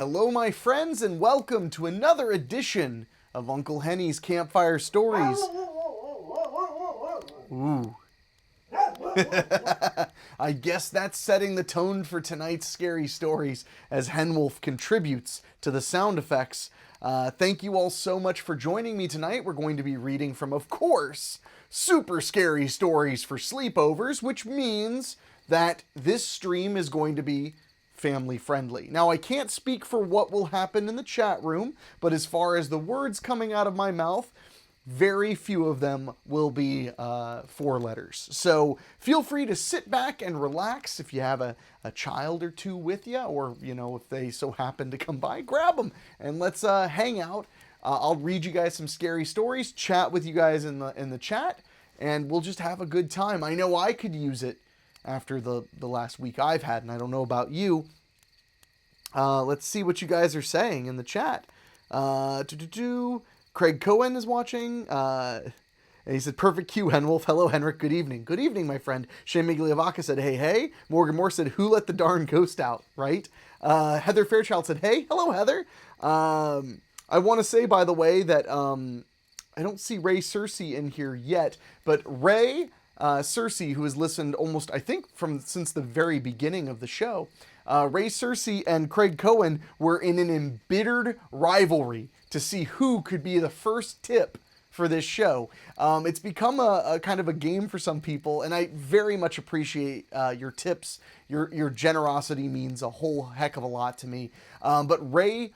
Hello, my friends, and welcome to another edition of Uncle Henny's Campfire Stories. Ooh. I guess that's setting the tone for tonight's scary stories as Henwolf contributes to the sound effects. Thank you all so much for joining me tonight. We're going to be reading from, of course, super scary stories for sleepovers, which means that this stream is going to be family friendly. Now, I can't speak for what will happen in the chat room, but as far as the words coming out of my mouth, very few of them will be 4 letters. So feel free to sit back and relax. If you have a child or two with you, or, you know, if they so happen to come by, grab them and let's hang out. I'll read you guys some scary stories, chat with you guys in the chat, and we'll just have a good time. I know I could use it after the last week I've had, and I don't know about you. Let's see what you guys are saying in the chat. Craig Cohen is watching, and he said, perfect cue, Henwolf. Hello, Henrik. Good evening. Good evening, my friend. Shane Migliavacca said, hey, hey. Morgan Moore said, who let the darn ghost out, right? Heather Fairchild said, hey. Hello, Heather. I want to say, by the way, that I don't see Ray Cersei in here yet, but Ray Cersei, who has listened almost, I think, since the very beginning of the show, Ray Cersei and Craig Cohen were in an embittered rivalry to see who could be the first tip for this show. It's become a kind of a game for some people, and I very much appreciate your tips. Your generosity means a whole heck of a lot to me. But Ray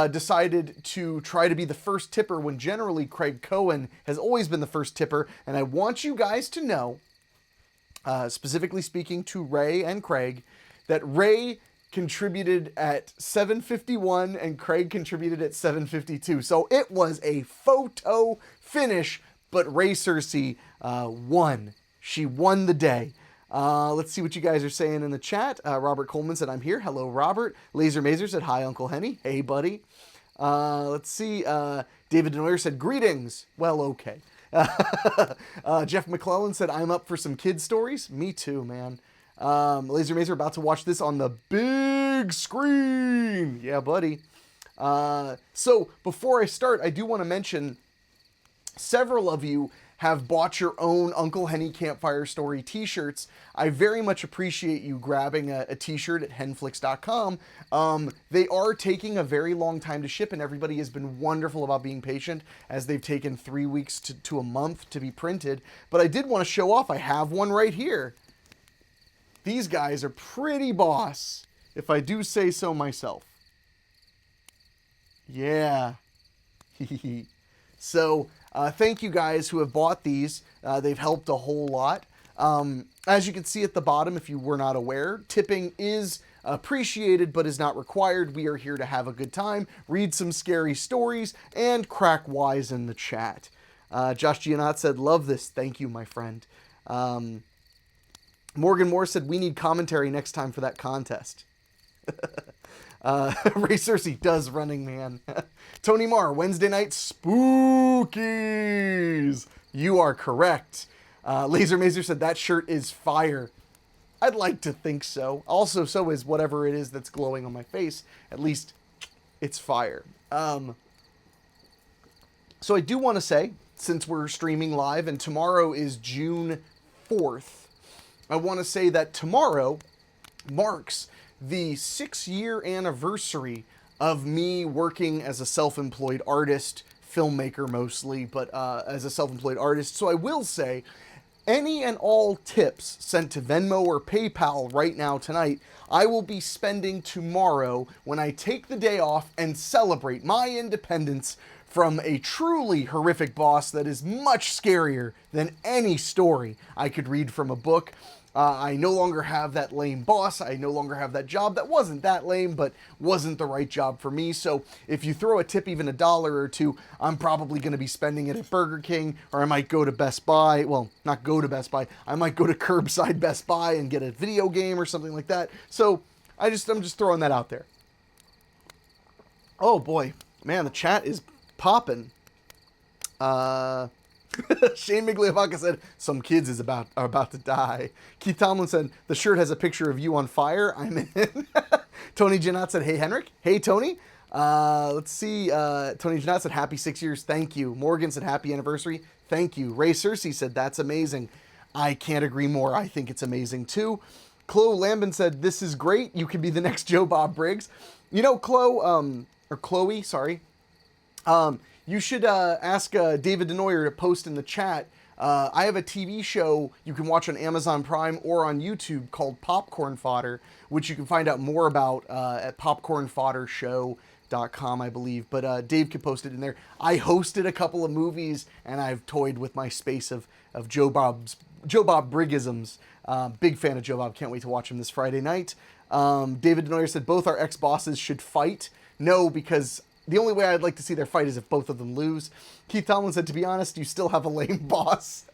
decided to try to be the first tipper when generally Craig Cohen has always been the first tipper, and I want you guys to know, specifically speaking to Ray and Craig, that Ray contributed at 7:51 and Craig contributed at 7:52. So it was a photo finish, but Ray Cersei won. She won the day. Let's see what you guys are saying in the chat. Robert Coleman said, I'm here. Hello, Robert. Laser Mazer said, hi, Uncle Henny. Hey, buddy. Let's see. David Denoyer said, greetings. Well, okay. Jeff McClellan said, I'm up for some kid stories. Me too, man. Laser Mazer about to watch this on the big screen. Yeah, buddy. So before I start, I do want to mention several of you have bought your own Uncle Henny Campfire Story t-shirts. I very much appreciate you grabbing a t-shirt at henflix.com. They are taking a very long time to ship, and everybody has been wonderful about being patient as they've taken 3 weeks to a month to be printed. But I did want to show off. I have one right here. These guys are pretty boss, if I do say so myself. Yeah. So, thank you guys who have bought these. They've helped a whole lot. As you can see at the bottom, if you were not aware, tipping is appreciated but is not required. We are here to have a good time, read some scary stories, and crack wise in the chat. Josh Gianot said, love this. Thank you, my friend. Morgan Moore said, we need commentary next time for that contest. Ray Cersei does Running Man. Tony Marr, Wednesday night spookies. You are correct. Laser Mazer said, that shirt is fire. I'd like to think so. Also, so is whatever it is that's glowing on my face. At least it's fire. So I do want to say, since we're streaming live and tomorrow is June 4th, I want to say that tomorrow marks the 6-year anniversary of me working as a self-employed artist, filmmaker mostly, but as a self-employed artist. So I will say, any and all tips sent to Venmo or PayPal right now tonight, I will be spending tomorrow when I take the day off and celebrate my independence from a truly horrific boss that is much scarier than any story I could read from a book. I no longer have that lame boss. I no longer have that job that wasn't that lame, but wasn't the right job for me. So if you throw a tip, even $1 or $2, I'm probably going to be spending it at Burger King, or I might go to Best Buy. Well, not go to Best Buy. I might go to curbside Best Buy and get a video game or something like that. So I'm just throwing that out there. Oh boy, man, the chat is popping. Shane Migliavacca said, some kids are about to die. Keith Tomlin said, the shirt has a picture of you on fire. I'm in. Tony Janot said, hey, Henrik. Hey, Tony. Let's see. Tony Janot said, happy 6 years. Thank you. Morgan said, happy anniversary. Thank you. Ray Cersei said, that's amazing. I can't agree more. I think it's amazing, too. Chloe Lambin said, this is great. You can be the next Joe Bob Briggs. You know, Chloe, sorry. You should ask David Denoyer to post in the chat. I have a TV show you can watch on Amazon Prime or on YouTube called Popcorn Fodder, which you can find out more about at popcornfoddershow.com, I believe. But Dave could post it in there. I hosted a couple of movies, and I've toyed with my space of Joe Bob Briggisms. Big fan of Joe Bob. Can't wait to watch him this Friday night. David Denoyer said both our ex-bosses should fight. No, because the only way I'd like to see their fight is if both of them lose. Keith Tomlin said, to be honest, you still have a lame boss.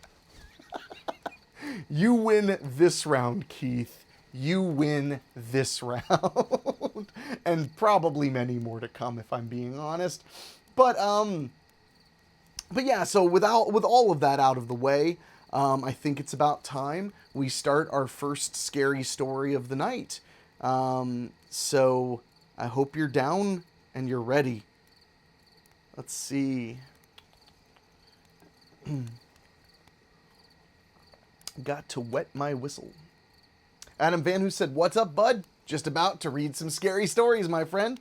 You win this round, Keith. You win this round. And probably many more to come, if I'm being honest. But yeah, so with all of that out of the way, I think it's about time we start our first scary story of the night. So I hope you're down and you're ready. Let's see. Got to wet my whistle. Adam Van Who said, what's up, bud? Just about to read some scary stories, my friend.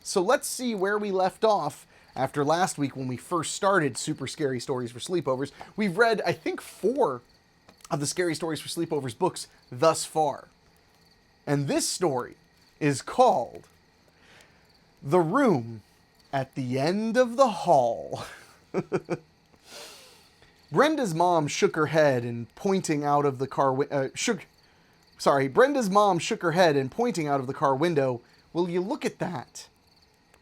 So let's see where we left off after last week when we first started Super Scary Stories for Sleepovers. We've read, I think, 4 of the Scary Stories for Sleepovers books thus far. And this story is called The Room at the End of the Hall. Brenda's mom shook her head and pointing out of the car Brenda's mom shook her head and pointing out of the car window, will you look at that?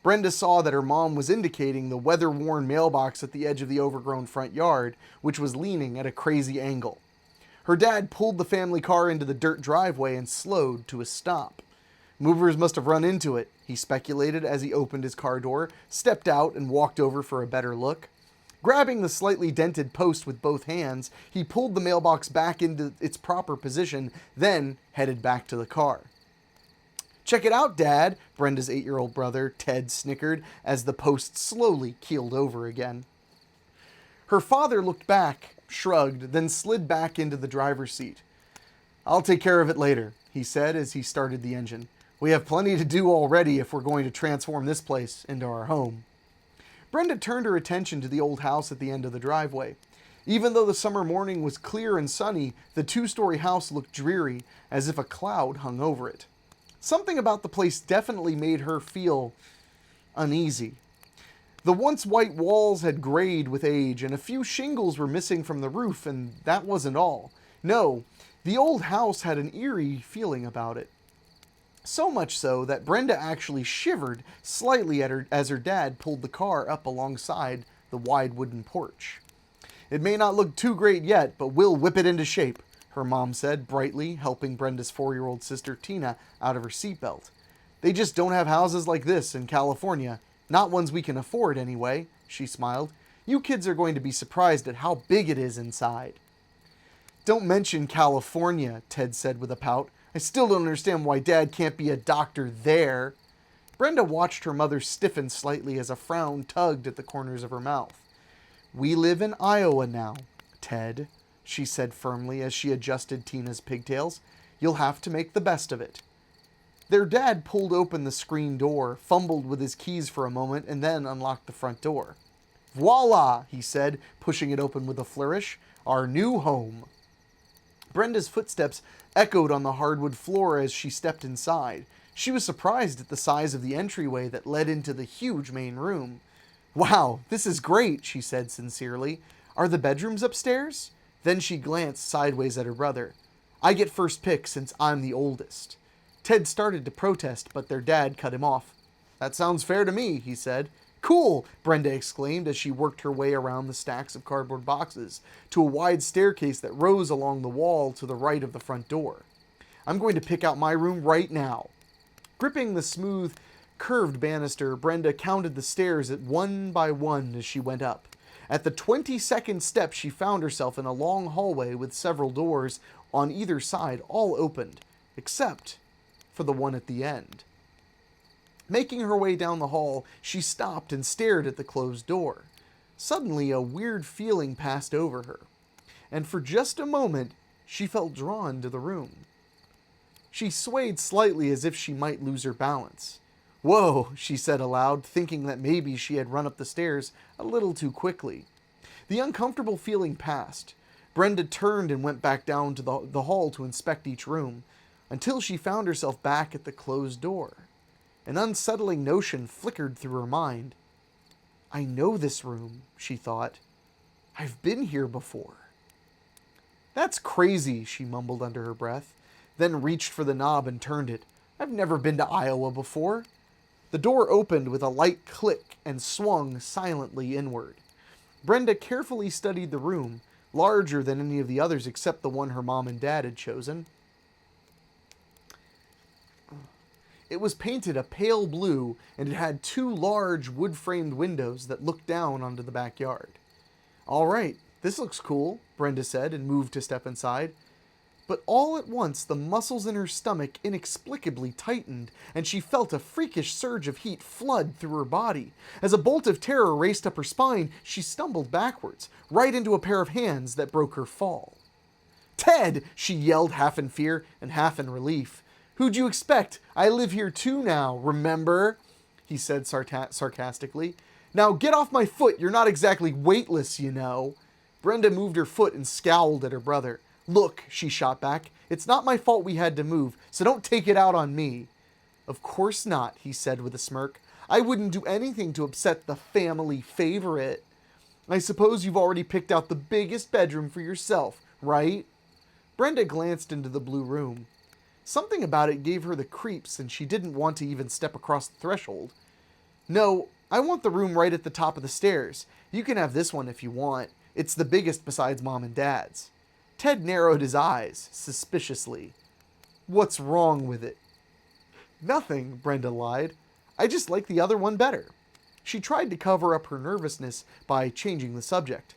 Brenda saw that her mom was indicating the weather-worn mailbox at the edge of the overgrown front yard, which was leaning at a crazy angle. Her dad pulled the family car into the dirt driveway and slowed to a stop. Movers must have run into it, he speculated as he opened his car door, stepped out, and walked over for a better look. Grabbing the slightly dented post with both hands, he pulled the mailbox back into its proper position, then headed back to the car. Check it out, Dad, Brenda's 8-year-old brother, Ted, snickered as the post slowly keeled over again. Her father looked back, shrugged, then slid back into the driver's seat. I'll take care of it later, he said as he started the engine. We have plenty to do already if we're going to transform this place into our home. Brenda turned her attention to the old house at the end of the driveway. Even though the summer morning was clear and sunny, the 2-story house looked dreary, as if a cloud hung over it. Something about the place definitely made her feel uneasy. The once white walls had grayed with age, and a few shingles were missing from the roof, and that wasn't all. No, the old house had an eerie feeling about it. So much so that Brenda actually shivered slightly as her dad pulled the car up alongside the wide wooden porch. It may not look too great yet, but we'll whip it into shape, her mom said brightly, helping Brenda's 4-year-old sister Tina out of her seatbelt. They just don't have houses like this in California. Not ones we can afford anyway, she smiled. You kids are going to be surprised at how big it is inside. Don't mention California, Ted said with a pout. I still don't understand why Dad can't be a doctor there. Brenda watched her mother stiffen slightly as a frown tugged at the corners of her mouth. We live in Iowa now, Ted, she said firmly as she adjusted Tina's pigtails. You'll have to make the best of it. Their dad pulled open the screen door, fumbled with his keys for a moment, and then unlocked the front door. Voila, he said, pushing it open with a flourish. Our new home. Brenda's footsteps echoed on the hardwood floor as she stepped inside. She was surprised at the size of the entryway that led into the huge main room. Wow, this is great, she said sincerely. Are the bedrooms upstairs? Then she glanced sideways at her brother. I get first pick since I'm the oldest. Ted started to protest, but their dad cut him off. That sounds fair to me, he said. Cool, Brenda exclaimed as she worked her way around the stacks of cardboard boxes to a wide staircase that rose along the wall to the right of the front door. I'm going to pick out my room right now. Gripping the smooth, curved banister, Brenda counted the stairs at one by one as she went up. At the 22nd step, she found herself in a long hallway with several doors on either side, all opened, except for the one at the end. Making her way down the hall, she stopped and stared at the closed door. Suddenly, a weird feeling passed over her, and for just a moment, she felt drawn to the room. She swayed slightly as if she might lose her balance. "Whoa," she said aloud, thinking that maybe she had run up the stairs a little too quickly. The uncomfortable feeling passed. Brenda turned and went back down to the hall to inspect each room, until she found herself back at the closed door. An unsettling notion flickered through her mind. "I know this room," she thought. "I've been here before." "That's crazy," she mumbled under her breath, then reached for the knob and turned it. "I've never been to Iowa before." The door opened with a light click and swung silently inward. Brenda carefully studied the room, larger than any of the others except the one her mom and dad had chosen. It was painted a pale blue, and it had 2 large wood-framed windows that looked down onto the backyard. "All right, this looks cool," Brenda said, and moved to step inside. But all at once, the muscles in her stomach inexplicably tightened, and she felt a freakish surge of heat flood through her body. As a bolt of terror raced up her spine, she stumbled backwards, right into a pair of hands that broke her fall. "Ted!" she yelled, half in fear and half in relief. "Who'd you expect? I live here too now, remember?" he said sarcastically. "Now get off my foot, you're not exactly weightless, you know." Brenda moved her foot and scowled at her brother. "Look," she shot back, "it's not my fault we had to move, so don't take it out on me." "Of course not," he said with a smirk. "I wouldn't do anything to upset the family favorite. I suppose you've already picked out the biggest bedroom for yourself, right?" Brenda glanced into the blue room. Something about it gave her the creeps, and she didn't want to even step across the threshold. "No, I want the room right at the top of the stairs. You can have this one if you want. It's the biggest besides Mom and Dad's." Ted narrowed his eyes, suspiciously. "What's wrong with it?" "Nothing," Brenda lied. "I just like the other one better." She tried to cover up her nervousness by changing the subject.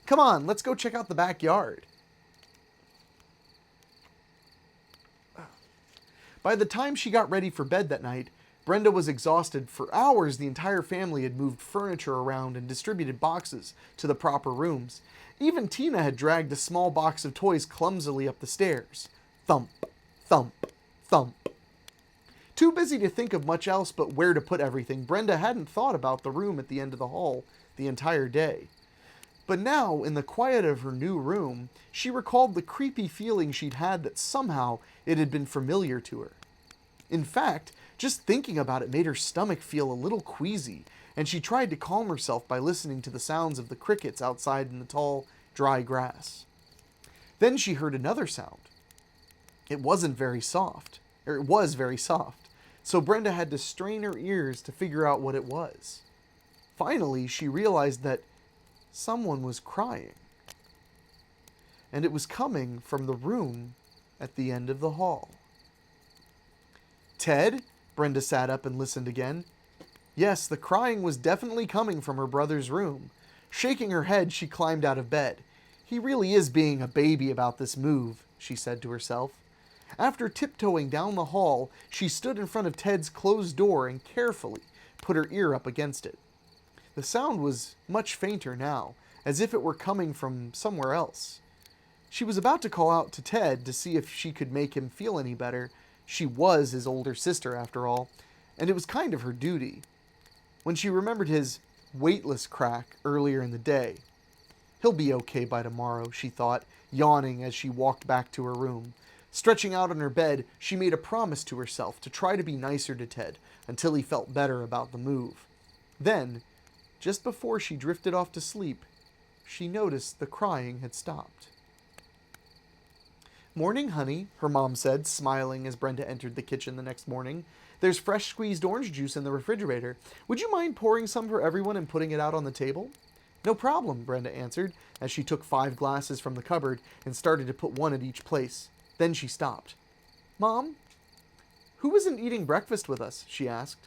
"Come on, let's go check out the backyard." By the time she got ready for bed that night, Brenda was exhausted. For hours, the entire family had moved furniture around and distributed boxes to the proper rooms. Even Tina had dragged a small box of toys clumsily up the stairs. Thump, thump, thump. Too busy to think of much else but where to put everything, Brenda hadn't thought about the room at the end of the hall the entire day. But now, in the quiet of her new room, she recalled the creepy feeling she'd had that somehow it had been familiar to her. In fact, just thinking about it made her stomach feel a little queasy, and she tried to calm herself by listening to the sounds of the crickets outside in the tall, dry grass. Then she heard another sound. It was very soft, so Brenda had to strain her ears to figure out what it was. Finally, she realized that someone was crying, and it was coming from the room at the end of the hall. "Ted?" Brenda sat up and listened again. Yes, the crying was definitely coming from her brother's room. Shaking her head, she climbed out of bed. "He really is being a baby about this move," she said to herself. After tiptoeing down the hall, she stood in front of Ted's closed door and carefully put her ear up against it. The sound was much fainter now, as if it were coming from somewhere else. She was about to call out to Ted to see if she could make him feel any better. She was his older sister, after all, and it was kind of her duty. When she remembered his weightless crack earlier in the day. "He'll be okay by tomorrow," she thought, yawning as she walked back to her room. Stretching out on her bed, she made a promise to herself to try to be nicer to Ted until he felt better about the move. Then, just before she drifted off to sleep, she noticed the crying had stopped. "Morning, honey," her mom said, smiling as Brenda entered the kitchen the next morning. "There's fresh squeezed orange juice in the refrigerator. Would you mind pouring some for everyone and putting it out on the table?" "No problem," Brenda answered, as she took 5 glasses from the cupboard and started to put one at each place. Then she stopped. "Mom, who isn't eating breakfast with us?" she asked.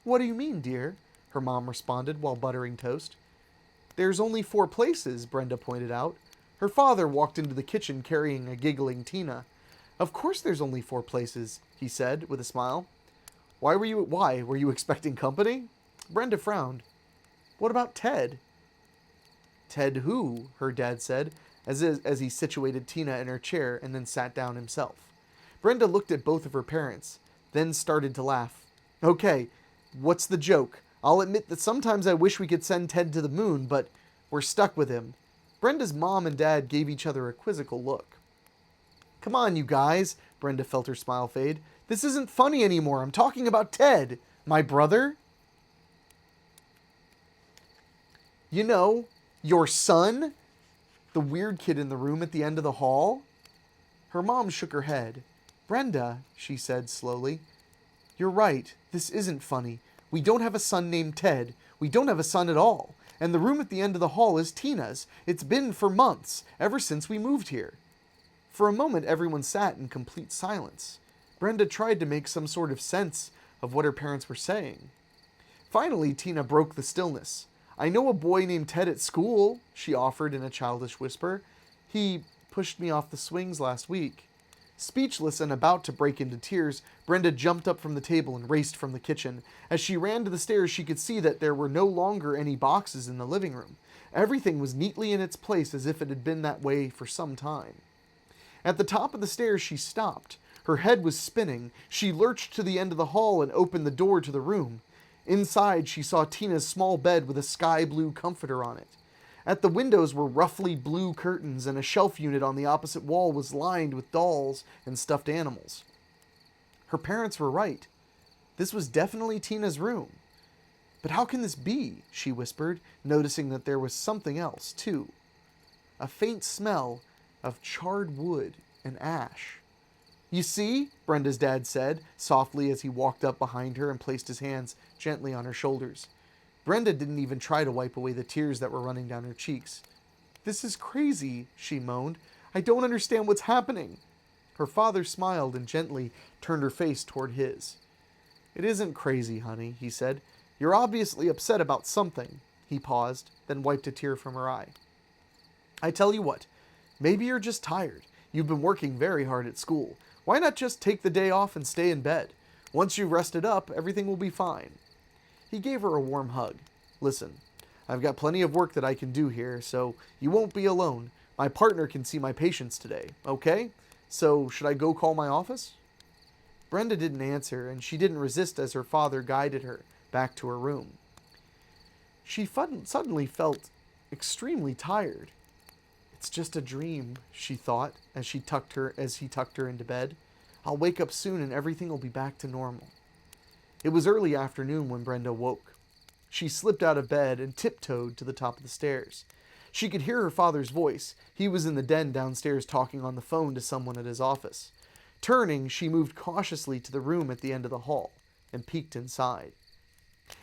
"What do you mean, dear?" her mom responded while buttering toast. "There's only 4 places," Brenda pointed out. Her father walked into the kitchen carrying a giggling Tina. "Of course there's only 4 places," he said with a smile. Why? Were you expecting company? Brenda frowned. What about Ted? Ted who? Her dad said, as he situated Tina in her chair and then sat down himself. Brenda looked at both of her parents, then started to laugh. Okay, what's the joke? I'll admit that sometimes I wish we could send Ted to the moon, but we're stuck with him. Brenda's mom and dad gave each other a quizzical look. Come on, you guys, Brenda felt her smile fade. This isn't funny anymore. I'm talking about Ted. My brother? You know, your son? The weird kid in the room at the end of the hall? Her mom shook her head. Brenda, she said slowly, you're right. This isn't funny. We don't have a son named Ted. We don't have a son at all. And the room at the end of the hall is Tina's. It's been for months, ever since we moved here. For a moment, everyone sat in complete silence. Brenda tried to make some sort of sense of what her parents were saying. Finally, Tina broke the stillness. I know a boy named Ted at school, she offered in a childish whisper. He pushed me off the swings last week. Speechless and about to break into tears, Brenda jumped up from the table and raced from the kitchen. As she ran to the stairs, she could see that there were no longer any boxes in the living room. Everything was neatly in its place as if it had been that way for some time. At the top of the stairs, she stopped. Her head was spinning. She lurched to the end of the hall and opened the door to the room. Inside, she saw Tina's small bed with a sky blue comforter on it. At the windows were roughly blue curtains, and a shelf unit on the opposite wall was lined with dolls and stuffed animals. Her parents were right. This was definitely Tina's room. But how can this be? She whispered, noticing that there was something else, too. A faint smell of charred wood and ash. You see, Brenda's dad said, softly as he walked up behind her and placed his hands gently on her shoulders. Brenda didn't even try to wipe away the tears that were running down her cheeks. This is crazy, she moaned. I don't understand what's happening. Her father smiled and gently turned her face toward his. It isn't crazy, honey, he said. You're obviously upset about something. He paused, then wiped a tear from her eye. I tell you what, maybe you're just tired. You've been working very hard at school. Why not just take the day off and stay in bed? Once you've rested up, everything will be fine. He gave her a warm hug. Listen, I've got plenty of work that I can do here, so you won't be alone. My partner can see my patients today, okay? So should I go call my office? Brenda didn't answer, and she didn't resist as her father guided her back to her room. She suddenly felt extremely tired. It's just a dream, she thought as he tucked her into bed. I'll wake up soon and everything will be back to normal. It was early afternoon when Brenda woke. She slipped out of bed and tiptoed to the top of the stairs. She could hear her father's voice. He was in the den downstairs talking on the phone to someone at his office. Turning, she moved cautiously to the room at the end of the hall and peeked inside.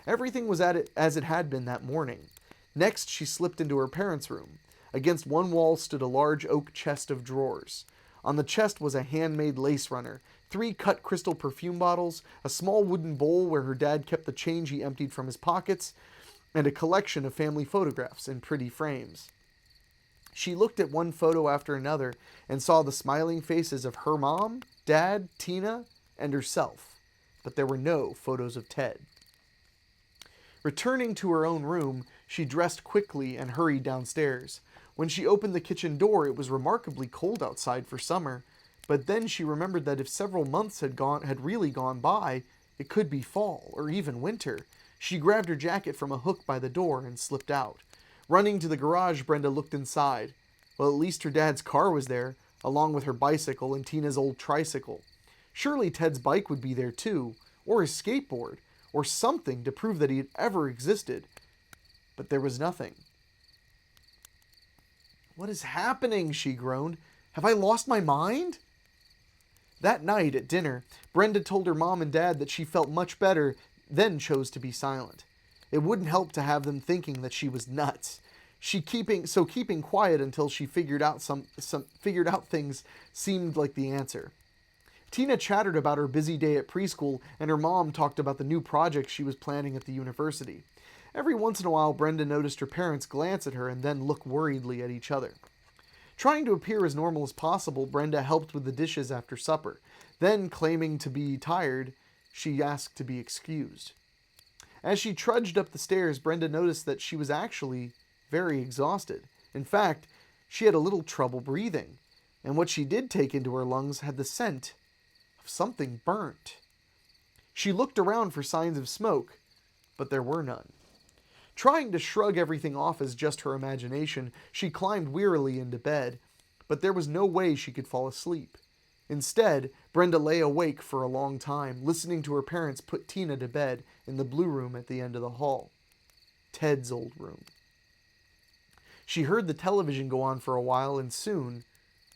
Everything was as it had been that morning. Next, she slipped into her parents' room. Against one wall stood a large oak chest of drawers. On the chest was a handmade lace runner, 3 cut crystal perfume bottles, a small wooden bowl where her dad kept the change he emptied from his pockets, and a collection of family photographs in pretty frames. She looked at one photo after another and saw the smiling faces of her mom, dad, Tina, and herself, but there were no photos of Ted. Returning to her own room, she dressed quickly and hurried downstairs. When she opened the kitchen door, it was remarkably cold outside for summer, but then she remembered that if several months had really gone by, it could be fall or even winter. She grabbed her jacket from a hook by the door and slipped out. Running to the garage, Brenda looked inside. Well, at least her dad's car was there, along with her bicycle and Tina's old tricycle. Surely Ted's bike would be there too, or his skateboard, or something to prove that he had ever existed. But there was nothing. What is happening? She groaned. Have I lost my mind? That night at dinner, Brenda told her mom and dad that she felt much better, then chose to be silent. It wouldn't help to have them thinking that she was nuts. Keeping quiet until she figured out things seemed like the answer. Tina chattered about her busy day at preschool, and her mom talked about the new project she was planning at the university. Every once in a while, Brenda noticed her parents glance at her and then look worriedly at each other. Trying to appear as normal as possible, Brenda helped with the dishes after supper. Then, claiming to be tired, she asked to be excused. As she trudged up the stairs, Brenda noticed that she was actually very exhausted. In fact, she had a little trouble breathing, and what she did take into her lungs had the scent of something burnt. She looked around for signs of smoke, but there were none. Trying to shrug everything off as just her imagination, she climbed wearily into bed, but there was no way she could fall asleep. Instead, Brenda lay awake for a long time, listening to her parents put Tina to bed in the blue room at the end of the hall. Ted's old room. She heard the television go on for a while, and soon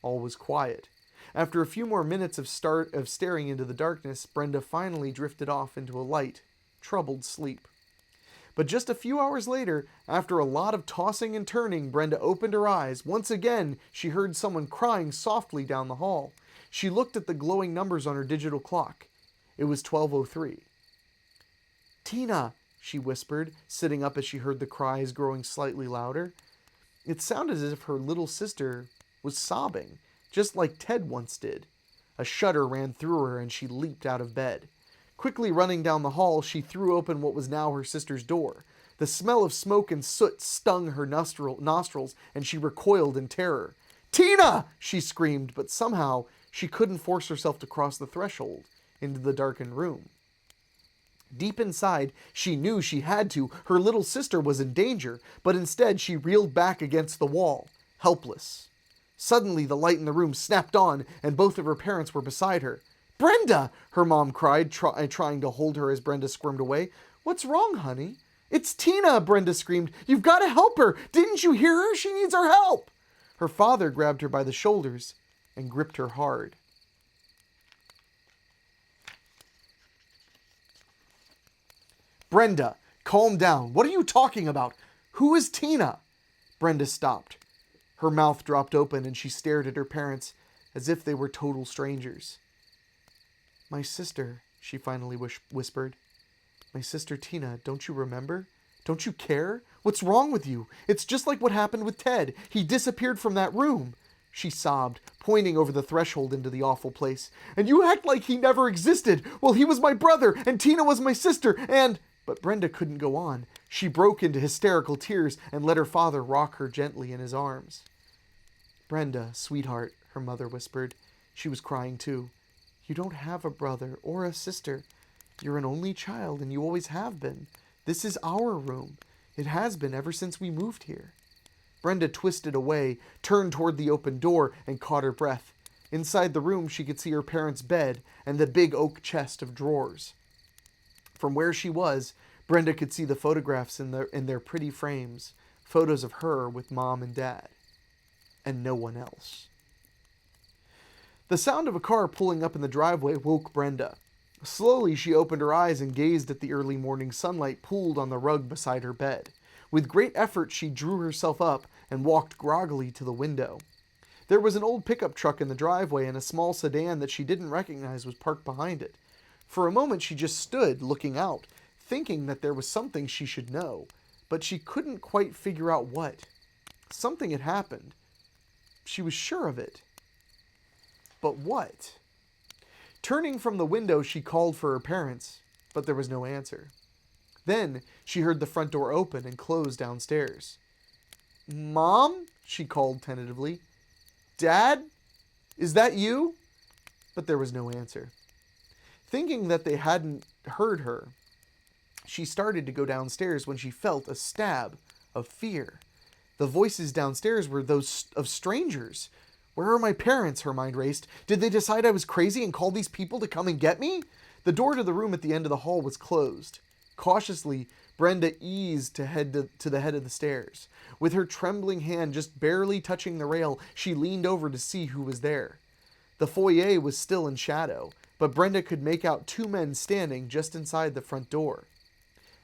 all was quiet. After a few more minutes of staring into the darkness, Brenda finally drifted off into a light, troubled sleep. But just a few hours later, after a lot of tossing and turning, Brenda opened her eyes. Once again, she heard someone crying softly down the hall. She looked at the glowing numbers on her digital clock. It was 12:03. "Tina," she whispered, sitting up as she heard the cries growing slightly louder. It sounded as if her little sister was sobbing, just like Ted once did. A shudder ran through her and she leaped out of bed. Quickly running down the hall, she threw open what was now her sister's door. The smell of smoke and soot stung her nostrils, and she recoiled in terror. "Tina!" she screamed, but somehow she couldn't force herself to cross the threshold into the darkened room. Deep inside, she knew she had to. Her little sister was in danger, but instead she reeled back against the wall, helpless. Suddenly, the light in the room snapped on, and both of her parents were beside her. "Brenda!" her mom cried, trying to hold her as Brenda squirmed away. "What's wrong, honey?" "It's Tina!" Brenda screamed. "You've got to help her! Didn't you hear her? She needs our help!" Her father grabbed her by the shoulders and gripped her hard. "Brenda, calm down. What are you talking about? Who is Tina?" Brenda stopped. Her mouth dropped open and she stared at her parents as if they were total strangers. "My sister," she finally whispered. "My sister Tina, don't you remember? Don't you care? What's wrong with you? It's just like what happened with Ted. He disappeared from that room." She sobbed, pointing over the threshold into the awful place. "And you act like he never existed. Well, he was my brother, and Tina was my sister, and..." But Brenda couldn't go on. She broke into hysterical tears and let her father rock her gently in his arms. "Brenda, sweetheart," her mother whispered. She was crying too. "You don't have a brother or a sister. You're an only child, and you always have been. This is our room. It has been ever since we moved here." Brenda twisted away, turned toward the open door, and caught her breath. Inside the room, she could see her parents' bed and the big oak chest of drawers. From where she was, Brenda could see the photographs in their pretty frames, photos of her with Mom and Dad, and no one else. The sound of a car pulling up in the driveway woke Brenda. Slowly, she opened her eyes and gazed at the early morning sunlight pooled on the rug beside her bed. With great effort, she drew herself up and walked groggily to the window. There was an old pickup truck in the driveway, and a small sedan that she didn't recognize was parked behind it. For a moment, she just stood, looking out, thinking that there was something she should know, but she couldn't quite figure out what. Something had happened. She was sure of it. But what? Turning from the window, she called for her parents, but there was no answer. Then she heard the front door open and close downstairs. "Mom?" she called tentatively. "Dad? Is that you?" But there was no answer. Thinking that they hadn't heard her, she started to go downstairs when she felt a stab of fear. The voices downstairs were those of strangers. "Where are my parents?" her mind raced. "Did they decide I was crazy and call these people to come and get me?" The door to the room at the end of the hall was closed. Cautiously, Brenda eased to the head of the stairs. With her trembling hand just barely touching the rail, she leaned over to see who was there. The foyer was still in shadow, but Brenda could make out two men standing just inside the front door.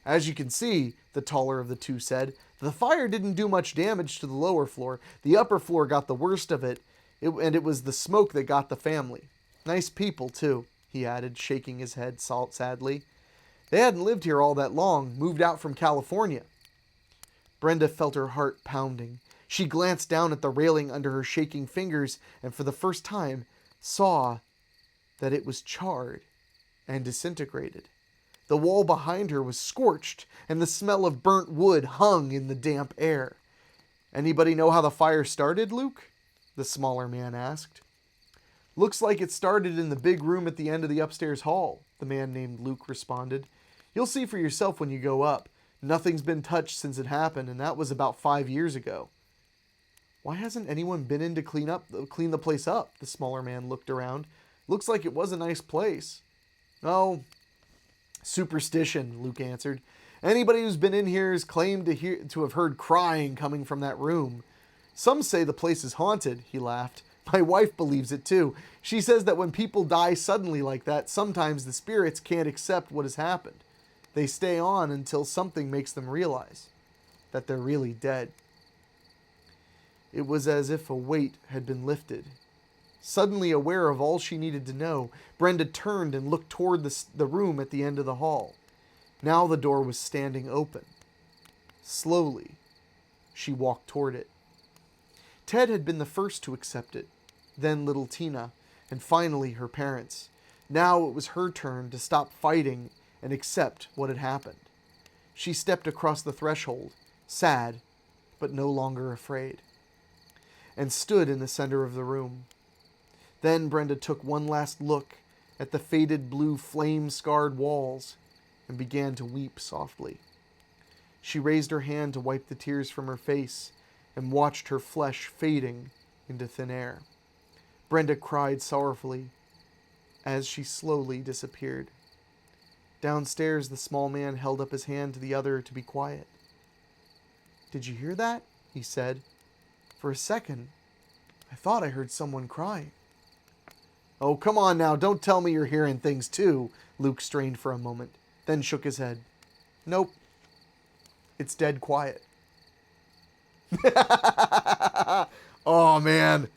"As you can see," the taller of the two said, "the fire didn't do much damage to the lower floor. The upper floor got the worst of it, and it was the smoke that got the family. Nice people, too," he added, shaking his head sadly. "They hadn't lived here all that long, moved out from California." Brenda felt her heart pounding. She glanced down at the railing under her shaking fingers and for the first time saw that it was charred. and disintegrated. The wall behind her was scorched, and the smell of burnt wood hung in the damp air. "Anybody know how the fire started, Luke?" the smaller man asked. "Looks like it started in the big room at the end of the upstairs hall," the man named Luke responded. "You'll see for yourself when you go up. Nothing's been touched since it happened, and that was about 5 years ago." "Why hasn't anyone been in to clean the place up?" The smaller man looked around. "Looks like it was a nice place." "Oh, superstition," Luke answered. "Anybody who's been in here has claimed to have heard crying coming from that room. Some say the place is haunted," he laughed. "My wife believes it too. She says that when people die suddenly like that, sometimes the spirits can't accept what has happened. They stay on until something makes them realize that they're really dead." It was as if a weight had been lifted. Suddenly aware of all she needed to know, Brenda turned and looked toward the room at the end of the hall. Now the door was standing open. Slowly, she walked toward it. Ted had been the first to accept it, then little Tina, and finally her parents. Now it was her turn to stop fighting and accept what had happened. She stepped across the threshold, sad, but no longer afraid, and stood in the center of the room. Then Brenda took one last look at the faded blue flame-scarred walls and began to weep softly. She raised her hand to wipe the tears from her face and watched her flesh fading into thin air. Brenda cried sorrowfully as she slowly disappeared. Downstairs, the small man held up his hand to the other to be quiet. "Did you hear that?" he said. "For a second, I thought I heard someone crying." "Oh, come on now, don't tell me you're hearing things too." Luke strained for a moment, then shook his head. "Nope. It's dead quiet." Oh man,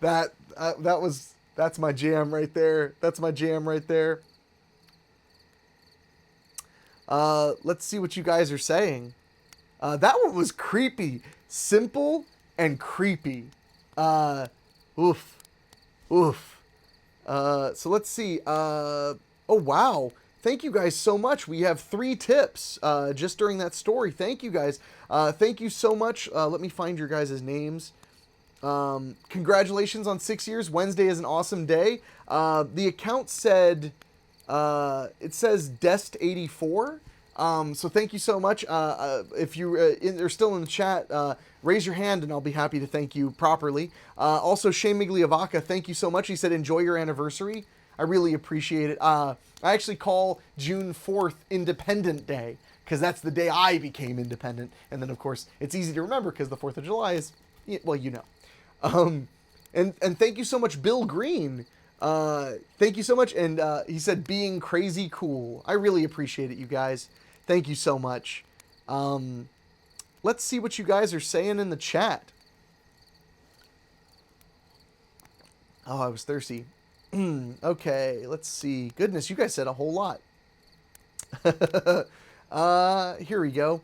that's my jam right there. That's my jam right there. Let's see what you guys are saying. That one was creepy, simple and creepy. Oof. So let's see. Oh wow. Thank you guys so much. We have 3 tips just during that story. Thank you guys. Thank you so much. Let me find your guys' names. Congratulations on 6 years. Wednesday is an awesome day. The account said, it says Dest84. So thank you so much. If you are still in the chat, raise your hand and I'll be happy to thank you properly. Also, Shane Migliavaca, thank you so much. He said, enjoy your anniversary. I really appreciate it. I actually call June 4th Independent Day because that's the day I became independent. And then, of course, it's easy to remember because the 4th of July is, well, you know. And thank you so much, Bill Green. Thank you so much. And he said, being crazy cool. I really appreciate it, you guys. Thank you so much. Let's see what you guys are saying in the chat. Oh, I was thirsty. Okay, let's see. Goodness, you guys said a whole lot. Here we go.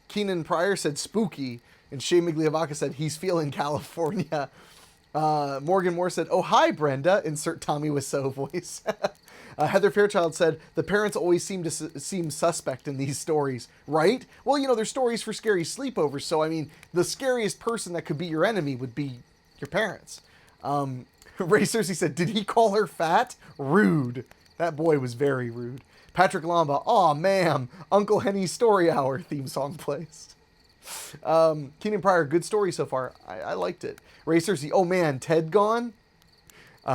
Keenan Pryor said spooky, and Shea Migliavaca said he's feeling California. Morgan Moore said, oh, hi, Brenda. Insert Tommy Wiseau voice. Heather Fairchild said, the parents always seem to seem suspect in these stories, right? Well, you know, they're stories for scary sleepovers, so, I mean, the scariest person that could be your enemy would be your parents. Ray Cersei said, did he call her fat? Rude. That boy was very rude. Patrick Lamba, aw, ma'am, Uncle Henny's Story Hour theme song plays. Keenan Pryor, good story so far. I liked it. Ray Cersei, oh man, Ted gone?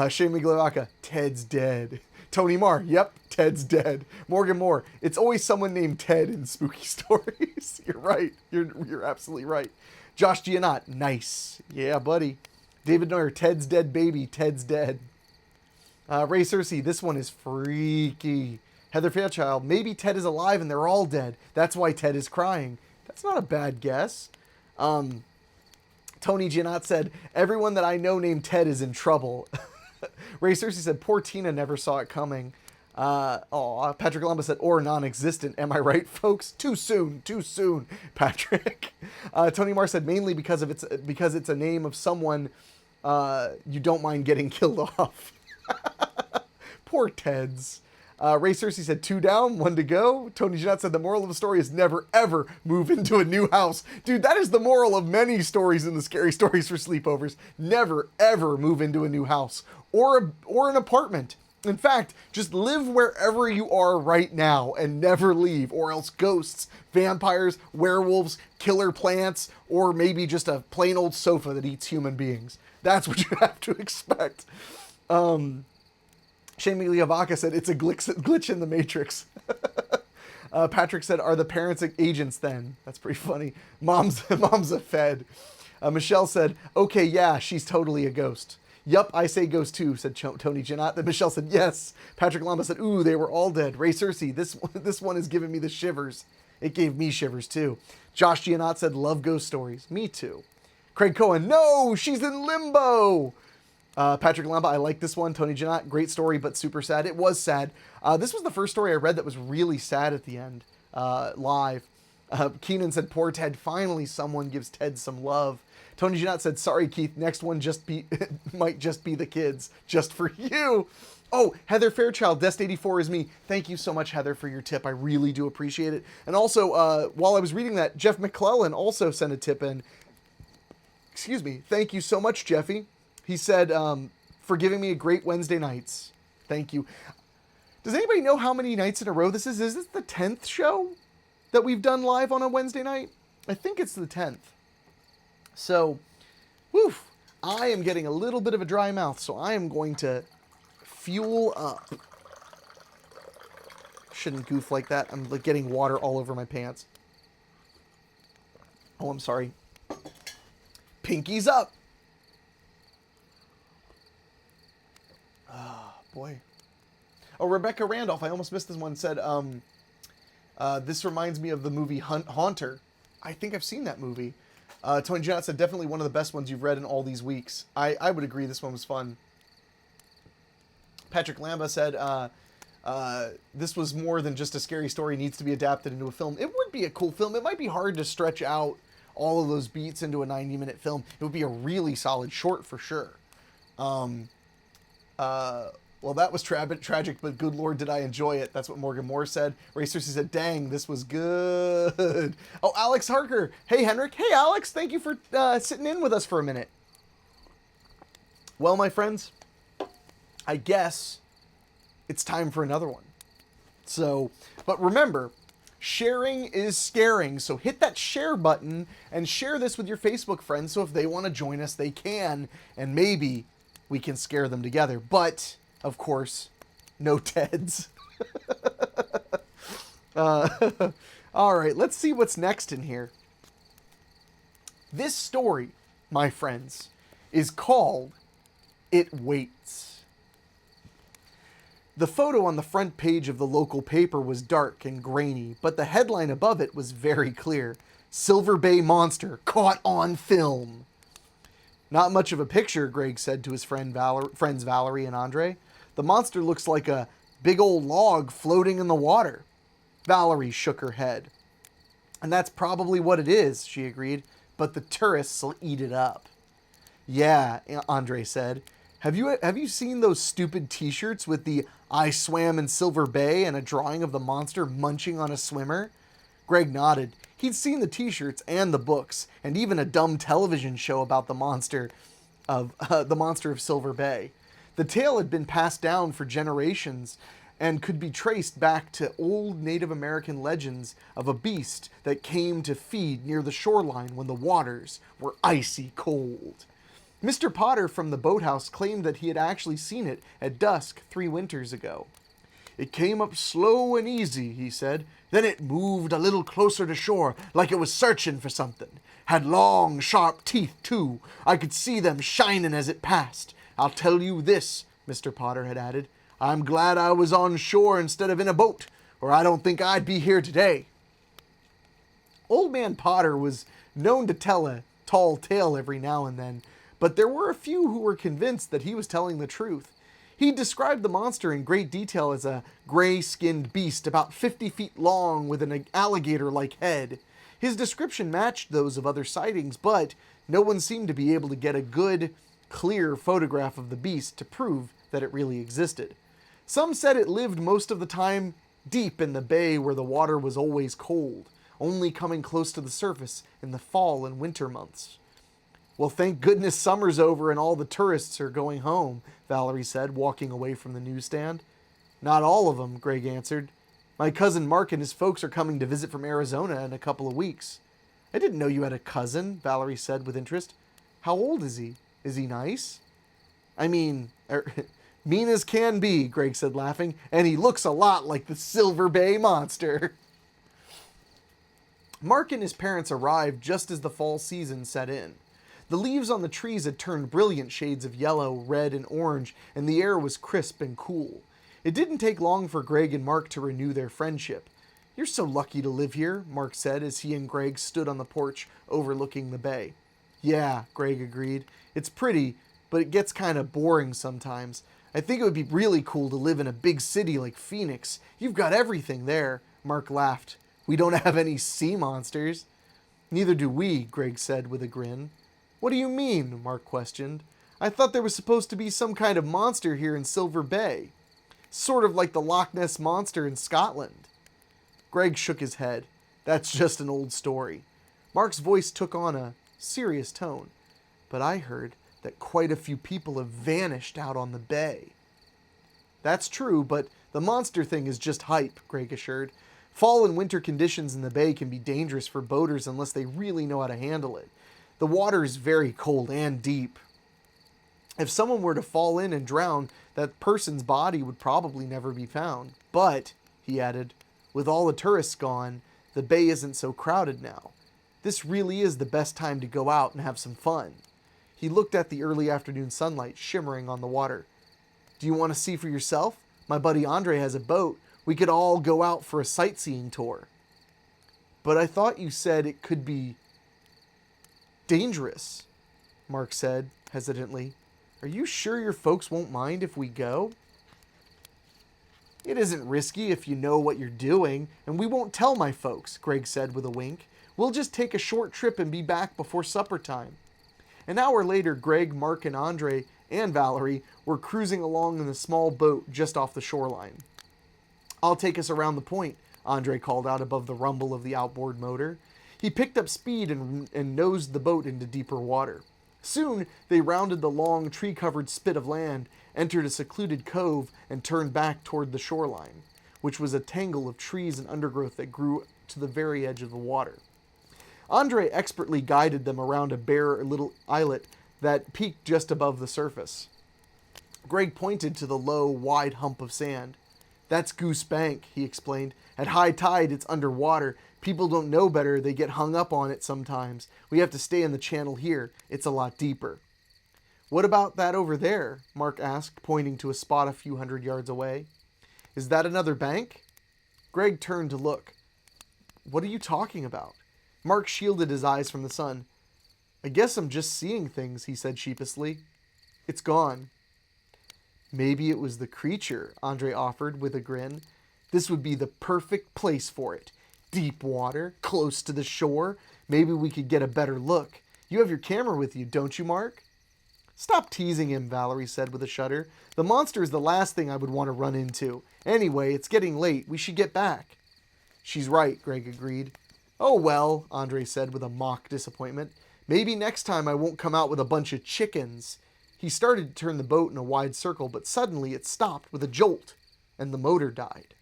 Shane Migliavaca, Ted's dead. Tony Marr, yep, Ted's dead. Morgan Moore, it's always someone named Ted in spooky stories. You're right. You're absolutely right. Josh Giannot, nice. Yeah, buddy. David Neuer, Ted's dead, baby. Ted's dead. Ray Cersei, this one is freaky. Heather Fairchild, maybe Ted is alive and they're all dead. That's why Ted is crying. That's not a bad guess. Tony Giannot said, everyone that I know named Ted is in trouble. Ray Cersei said, poor Tina never saw it coming. Patrick Lamba said, or non-existent. Am I right, folks? Too soon, Patrick. Tony Marr said, mainly because it's a name of someone you don't mind getting killed off. Poor Teds. Ray Cersei said 2 down, 1 to go. Tony Jeanette said the moral of the story is never, ever move into a new house. Dude, that is the moral of many stories in the Scary Stories for Sleepovers. Never, ever move into a new house or an apartment. In fact, just live wherever you are right now and never leave, or else ghosts, vampires, werewolves, killer plants, or maybe just a plain old sofa that eats human beings. That's what you have to expect. Shane Migliavacca said, it's a glitch in the Matrix. Patrick said, are the parents agents then? That's pretty funny. Mom's a Fed. Michelle said, okay, yeah, she's totally a ghost. Yup, I say ghost too, said Tony Janot. Then Michelle said, yes. Patrick Lamba said, ooh, they were all dead. Ray Cersei, this one is giving me the shivers. It gave me shivers too. Josh Gianot said, love ghost stories. Me too. Craig Cohen, no, she's in limbo. Patrick Lamba, I like this one. Tony Janot, great story, but super sad. It was sad. This was the first story I read that was really sad at the end, live. Keenan said, poor Ted, finally someone gives Ted some love. Tony Janot said, sorry, Keith, next one might just be the kids, just for you. Oh, Heather Fairchild, Dest84 is me. Thank you so much, Heather, for your tip. I really do appreciate it. And also, while I was reading that, Jeff McClellan also sent a tip in. Excuse me. Thank you so much, Jeffy. He said, for giving me a great Wednesday nights. Thank you. Does anybody know how many nights in a row this is? Is this the 10th show that we've done live on a Wednesday night? I think it's the 10th. So, woof, I am getting a little bit of a dry mouth, so I am going to fuel up. Shouldn't goof like that. I'm like getting water all over my pants. Oh, I'm sorry. Pinkies up. Oh, boy. Oh, Rebecca Randolph, I almost missed this one, said, this reminds me of the movie Haunter. I think I've seen that movie. Tony John said, definitely one of the best ones you've read in all these weeks. I would agree, this one was fun. Patrick Lamba said, this was more than just a scary story, needs to be adapted into a film. It would be a cool film. It might be hard to stretch out all of those beats into a 90-minute film. It would be a really solid short for sure. Well, that was tragic, but good Lord, did I enjoy it. That's what Morgan Moore said. Ray Cersei said, dang, this was good. Oh, Alex Harker. Hey, Henrik. Hey, Alex. Thank you for sitting in with us for a minute. Well, my friends, I guess it's time for another one. So, but remember, sharing is scaring. So hit that share button and share this with your Facebook friends. So if they want to join us, they can. And maybe we can scare them together. But, of course, no Teds. All right, let's see what's next in here. This story, my friends, is called It Waits. The photo on the front page of the local paper was dark and grainy, but the headline above it was very clear. Silver Bay Monster caught on film. Not much of a picture, Greg said to his friends Valerie and Andre. The monster looks like a big old log floating in the water. Valerie shook her head. And that's probably what it is, she agreed, but the tourists will eat it up. Yeah, Andre said. Have you seen those stupid t-shirts with the I swam in Silver Bay and a drawing of the monster munching on a swimmer? Greg nodded. He'd seen the t-shirts and the books, and even a dumb television show about the monster of Silver Bay. The tale had been passed down for generations and could be traced back to old Native American legends of a beast that came to feed near the shoreline when the waters were icy cold. Mr. Potter from the boathouse claimed that he had actually seen it at dusk 3 winters ago. It came up slow and easy, he said. Then it moved a little closer to shore, like it was searching for something. Had long, sharp teeth, too. I could see them shining as it passed. I'll tell you this, Mr. Potter had added. I'm glad I was on shore instead of in a boat, or I don't think I'd be here today. Old Man Potter was known to tell a tall tale every now and then, but there were a few who were convinced that he was telling the truth. He described the monster in great detail as a gray-skinned beast about 50 feet long with an alligator-like head. His description matched those of other sightings, but no one seemed to be able to get a good, clear photograph of the beast to prove that it really existed. Some said it lived most of the time deep in the bay where the water was always cold, only coming close to the surface in the fall and winter months. Well, thank goodness summer's over and all the tourists are going home, Valerie said, walking away from the newsstand. Not all of them, Greg answered. My cousin Mark and his folks are coming to visit from Arizona in a couple of weeks. I didn't know you had a cousin, Valerie said with interest. How old is he? Is he nice? I mean, mean as can be, Greg said laughing, and he looks a lot like the Silver Bay Monster. Mark and his parents arrived just as the fall season set in. The leaves on the trees had turned brilliant shades of yellow, red, and orange, and the air was crisp and cool. It didn't take long for Greg and Mark to renew their friendship. You're so lucky to live here, Mark said as he and Greg stood on the porch overlooking the bay. Yeah, Greg agreed. It's pretty, but it gets kind of boring sometimes. I think it would be really cool to live in a big city like Phoenix. You've got everything there, Mark laughed. We don't have any sea monsters. Neither do we, Greg said with a grin. What do you mean? Mark questioned. I thought there was supposed to be some kind of monster here in Silver Bay. Sort of like the Loch Ness Monster in Scotland. Greg shook his head. That's just an old story. Mark's voice took on a serious tone. But I heard that quite a few people have vanished out on the bay. That's true, but the monster thing is just hype, Greg assured. Fall and winter conditions in the bay can be dangerous for boaters unless they really know how to handle it. The water is very cold and deep. If someone were to fall in and drown, that person's body would probably never be found. But, he added, with all the tourists gone, the bay isn't so crowded now. This really is the best time to go out and have some fun. He looked at the early afternoon sunlight shimmering on the water. Do you want to see for yourself? My buddy Andre has a boat. We could all go out for a sightseeing tour. But I thought you said it could be dangerous, Mark said hesitantly. Are you sure your folks won't mind if we go? It isn't risky if you know what you're doing, and we won't tell my folks, Greg said with a wink. We'll just take a short trip and be back before supper time. An hour later, Greg, Mark, and Andre and Valerie were cruising along in the small boat just off the shoreline. I'll take us around the point, Andre called out above the rumble of the outboard motor. He picked up speed and nosed the boat into deeper water. Soon, they rounded the long, tree-covered spit of land, entered a secluded cove, and turned back toward the shoreline, which was a tangle of trees and undergrowth that grew to the very edge of the water. Andre expertly guided them around a bare little islet that peaked just above the surface. Greg pointed to the low, wide hump of sand. That's Goose Bank, he explained. At high tide, it's underwater. People don't know better. They get hung up on it sometimes. We have to stay in the channel here. It's a lot deeper. What about that over there? Mark asked, pointing to a spot a few hundred yards away. Is that another bank? Greg turned to look. What are you talking about? Mark shielded his eyes from the sun. I guess I'm just seeing things, he said sheepishly. It's gone. Maybe it was the creature, Andre offered with a grin. This would be the perfect place for it. Deep water, close to the shore. Maybe we could get a better look. You have your camera with you, don't you, Mark? Stop teasing him, Valerie said with a shudder. The monster is the last thing I would want to run into. Anyway, it's getting late. We should get back. She's right, Greg agreed. Oh well, Andre said with a mock disappointment. Maybe next time I won't come out with a bunch of chickens. He started to turn the boat in a wide circle, but suddenly it stopped with a jolt, and the motor died.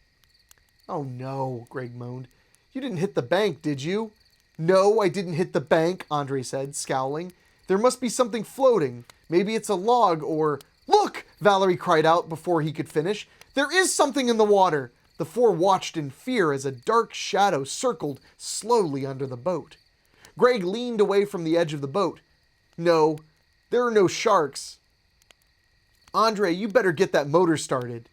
Oh no, Greg moaned. You didn't hit the bank, did you? No, I didn't hit the bank, Andre said, scowling. There must be something floating. Maybe it's a log or... Look! Valerie cried out before he could finish. There is something in the water. The four watched in fear as a dark shadow circled slowly under the boat. Greg leaned away from the edge of the boat. No, there are no sharks. Andre, you better get that motor started.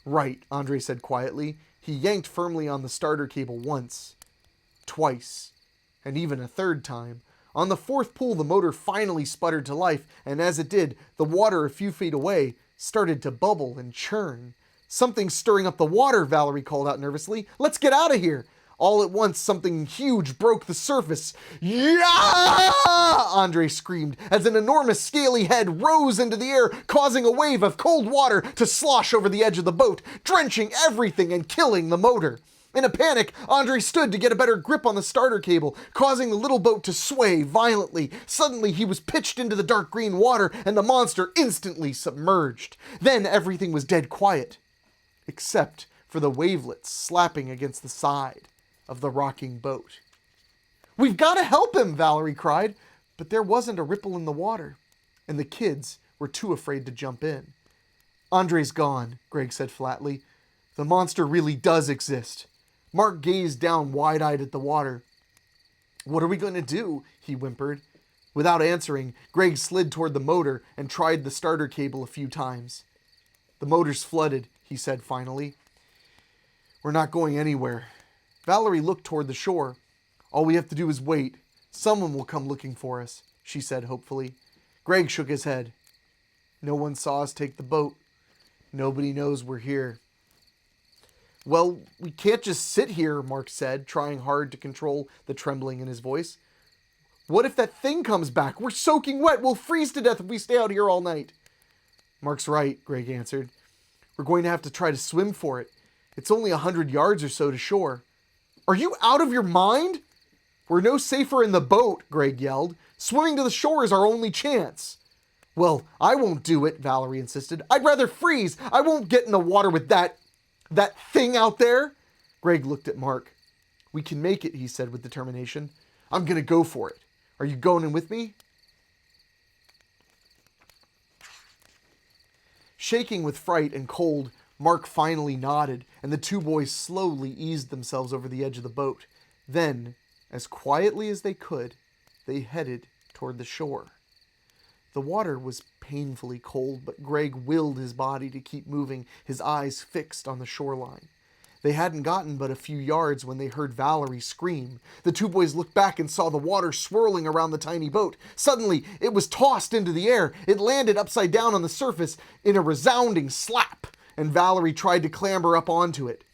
Right, Andre said quietly. He yanked firmly on the starter cable once, twice, and even a third time. On the fourth pull, the motor finally sputtered to life, and as it did, the water a few feet away started to bubble and churn. Something's stirring up the water, Valerie called out nervously. Let's get out of here. All at once, something huge broke the surface. Yeah! Andre screamed as an enormous scaly head rose into the air, causing a wave of cold water to slosh over the edge of the boat, drenching everything and killing the motor. In a panic, Andre stood to get a better grip on the starter cable, causing the little boat to sway violently. Suddenly, he was pitched into the dark green water, and the monster instantly submerged. Then everything was dead quiet, except for the wavelets slapping against the side of the rocking boat. "We've got to help him," Valerie cried, but there wasn't a ripple in the water, and the kids were too afraid to jump in. "Andre's gone," Greg said flatly. "The monster really does exist." Mark gazed down wide-eyed at the water. "What are we going to do?" he whimpered. Without answering, Greg slid toward the motor and tried the starter cable a few times. "The motor's flooded," he said finally. "We're not going anywhere." Valerie looked toward the shore. "All we have to do is wait. Someone will come looking for us," she said hopefully. Greg shook his head. "No one saw us take the boat. Nobody knows we're here." "Well, we can't just sit here," Mark said, trying hard to control the trembling in his voice. "What if that thing comes back? We're soaking wet. We'll freeze to death if we stay out here all night." "Mark's right," Greg answered. "We're going to have to try to swim for it. It's only 100 yards or so to shore." "Are you out of your mind?" "We're no safer in the boat," Greg yelled. "Swimming to the shore is our only chance." "Well, I won't do it," Valerie insisted. "I'd rather freeze. I won't get in the water with that thing out there." Greg looked at Mark. "We can make it," he said with determination. "I'm going to go for it. Are you going in with me?" Shaking with fright and cold, Mark finally nodded, and the two boys slowly eased themselves over the edge of the boat. Then, as quietly as they could, they headed toward the shore. The water was painfully cold, but Greg willed his body to keep moving, his eyes fixed on the shoreline. They hadn't gotten but a few yards when they heard Valerie scream. The two boys looked back and saw the water swirling around the tiny boat. Suddenly, it was tossed into the air. It landed upside down on the surface in a resounding slap, and Valerie tried to clamber up onto it.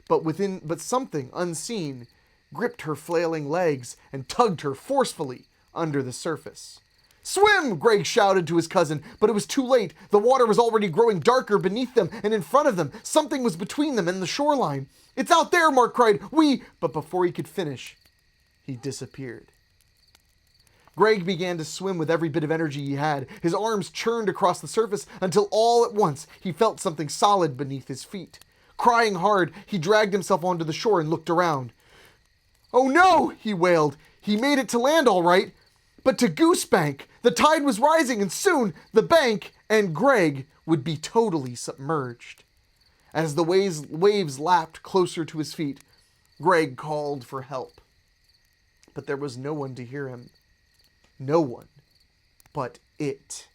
But something unseen gripped her flailing legs and tugged her forcefully under the surface. "Swim!" Greg shouted to his cousin, but it was too late. The water was already growing darker beneath them and in front of them. Something was between them and the shoreline. "It's out there!" Mark cried. But before he could finish, he disappeared. Greg began to swim with every bit of energy he had. His arms churned across the surface until all at once he felt something solid beneath his feet. Crying hard, he dragged himself onto the shore and looked around. "Oh no!" he wailed. He made it to land all right, but to Goosebank. The tide was rising, and soon the bank and Greg would be totally submerged. As the waves lapped closer to his feet, Greg called for help. But there was no one to hear him. No one but it.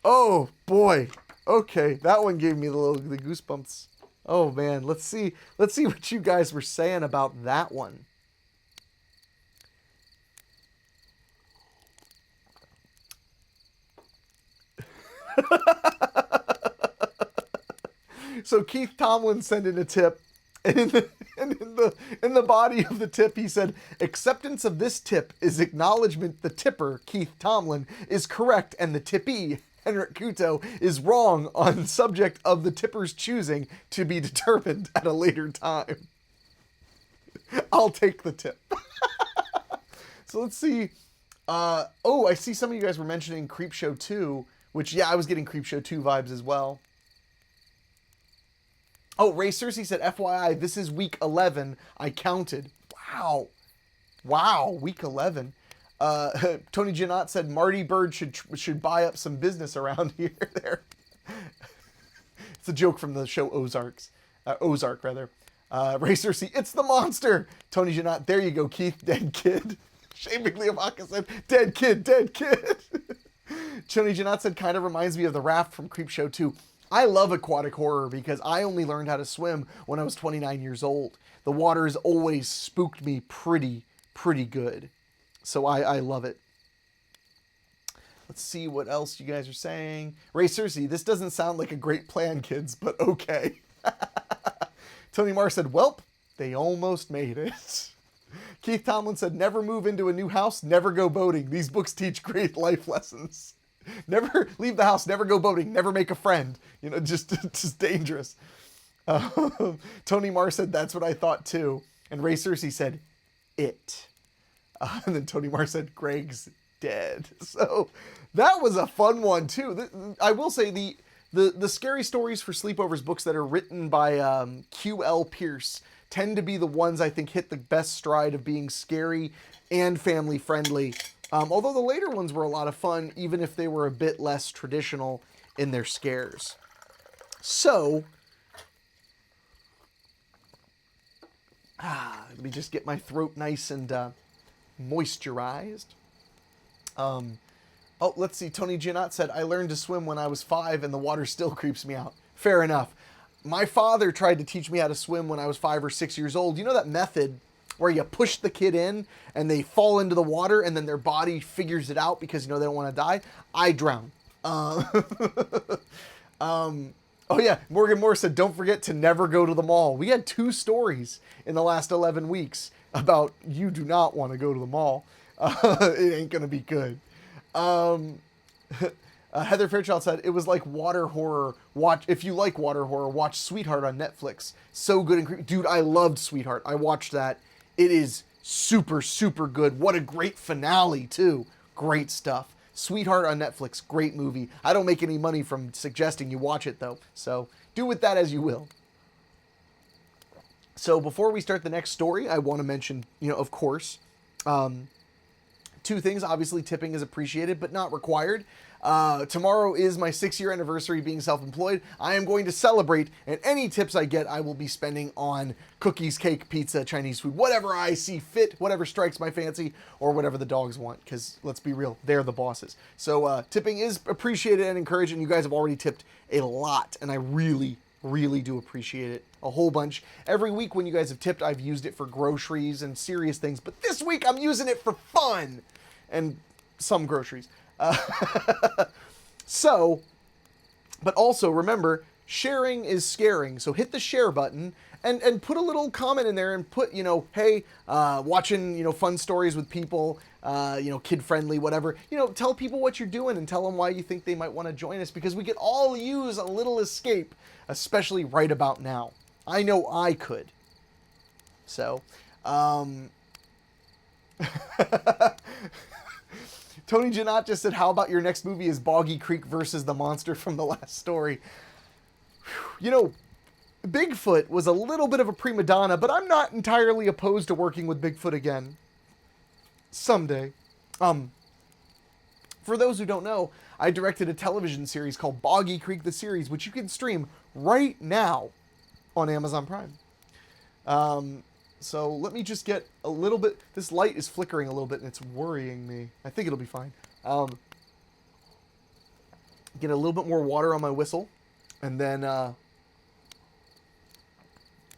Oh boy. Okay, that one gave me the goosebumps. Oh man, let's see what you guys were saying about that one. So Keith Tomlin sent in a tip, and in the body of the tip he said, "Acceptance of this tip is acknowledgement the tipper, Keith Tomlin, is correct and the tippee, Henrik Kuto, is wrong on subject of the tipper's choosing to be determined at a later time." I'll take the tip. So let's see. I see some of you guys were mentioning Creepshow 2, which, yeah, I was getting Creepshow 2 vibes as well. Oh, Ray Cersei said, "FYI, this is week 11. I counted." Wow, week 11. Tony Janot said, "Marty Bird should buy up some business around here." There. It's a joke from the show Ozark, rather. Ray Cersei, "It's the monster." Tony Janot, "There you go, Keith, dead kid." Shane Migliavacca said, dead kid." Tony Janot said, "Kind of reminds me of the raft from Creepshow 2. I love aquatic horror because I only learned how to swim when I was 29 years old. The water has always spooked me pretty good. So I love it. Let's see what else you guys are saying. Ray Cersei, "This doesn't sound like a great plan, kids, but okay." Tony Marr said, welp, they almost made it. Keith Tomlin said, never move into a new house, never go boating. These books teach great life lessons. Never leave the house, never go boating, never make a friend. You know, just dangerous. Tony Marr said, that's what I thought too. And Ray Cersei said, it. And then Tony Marr said, Greg's dead. So that was a fun one too. I will say the scary stories for sleepovers books that are written by Q.L. Pierce tend to be the ones I think hit the best stride of being scary and family friendly. Although the later ones were a lot of fun, even if they were a bit less traditional in their scares. So, let me just get my throat nice and moisturized. Oh, let's see. Tony Giannot said, I learned to swim when I was 5 and the water still creeps me out. Fair enough. My father tried to teach me how to swim when I was 5 or 6 years old. You know that method where you push the kid in and they fall into the water and then their body figures it out because, you know, they don't want to die? I drown. Oh yeah, Morgan Moore said, don't forget to never go to the mall. We had 2 stories in the last 11 weeks about you do not want to go to the mall. It ain't going to be good. Heather Fairchild said, it was like water horror. If you like water horror, watch Sweetheart on Netflix. So good and creepy. Dude, I loved Sweetheart. I watched that. It is super, super good. What a great finale, too. Great stuff. Sweetheart on Netflix. Great movie. I don't make any money from suggesting you watch it, though. So do with that as you will. So before we start the next story, I want to mention, you know, of course, 2 things. Obviously, tipping is appreciated, but not required. Tomorrow is my 6-year anniversary being self-employed. I am going to celebrate, and any tips I get, I will be spending on cookies, cake, pizza, Chinese food, whatever I see fit, whatever strikes my fancy, or whatever the dogs want, because let's be real, they're the bosses. So tipping is appreciated and encouraged, and you guys have already tipped a lot, and I really, really do appreciate it a whole bunch. Every week when you guys have tipped, I've used it for groceries and serious things, but this week I'm using it for fun and some groceries. So, but also remember, sharing is scaring. So hit the share button and put a little comment in there and put, you know, hey, watching, you know, fun stories with people, you know, kid friendly, whatever, you know, tell people what you're doing and tell them why you think they might want to join us, because we could all use a little escape, especially right about now. I know I could. So, Tony Giannot just said, how about your next movie is Boggy Creek versus the monster from the last story? You know, Bigfoot was a little bit of a prima donna, but I'm not entirely opposed to working with Bigfoot again. Someday. For those who don't know, I directed a television series called Boggy Creek the Series, which you can stream right now on Amazon Prime. So let me just get a little bit, this light is flickering a little bit and it's worrying me. I think it'll be fine. Get a little bit more water on my whistle and then we'll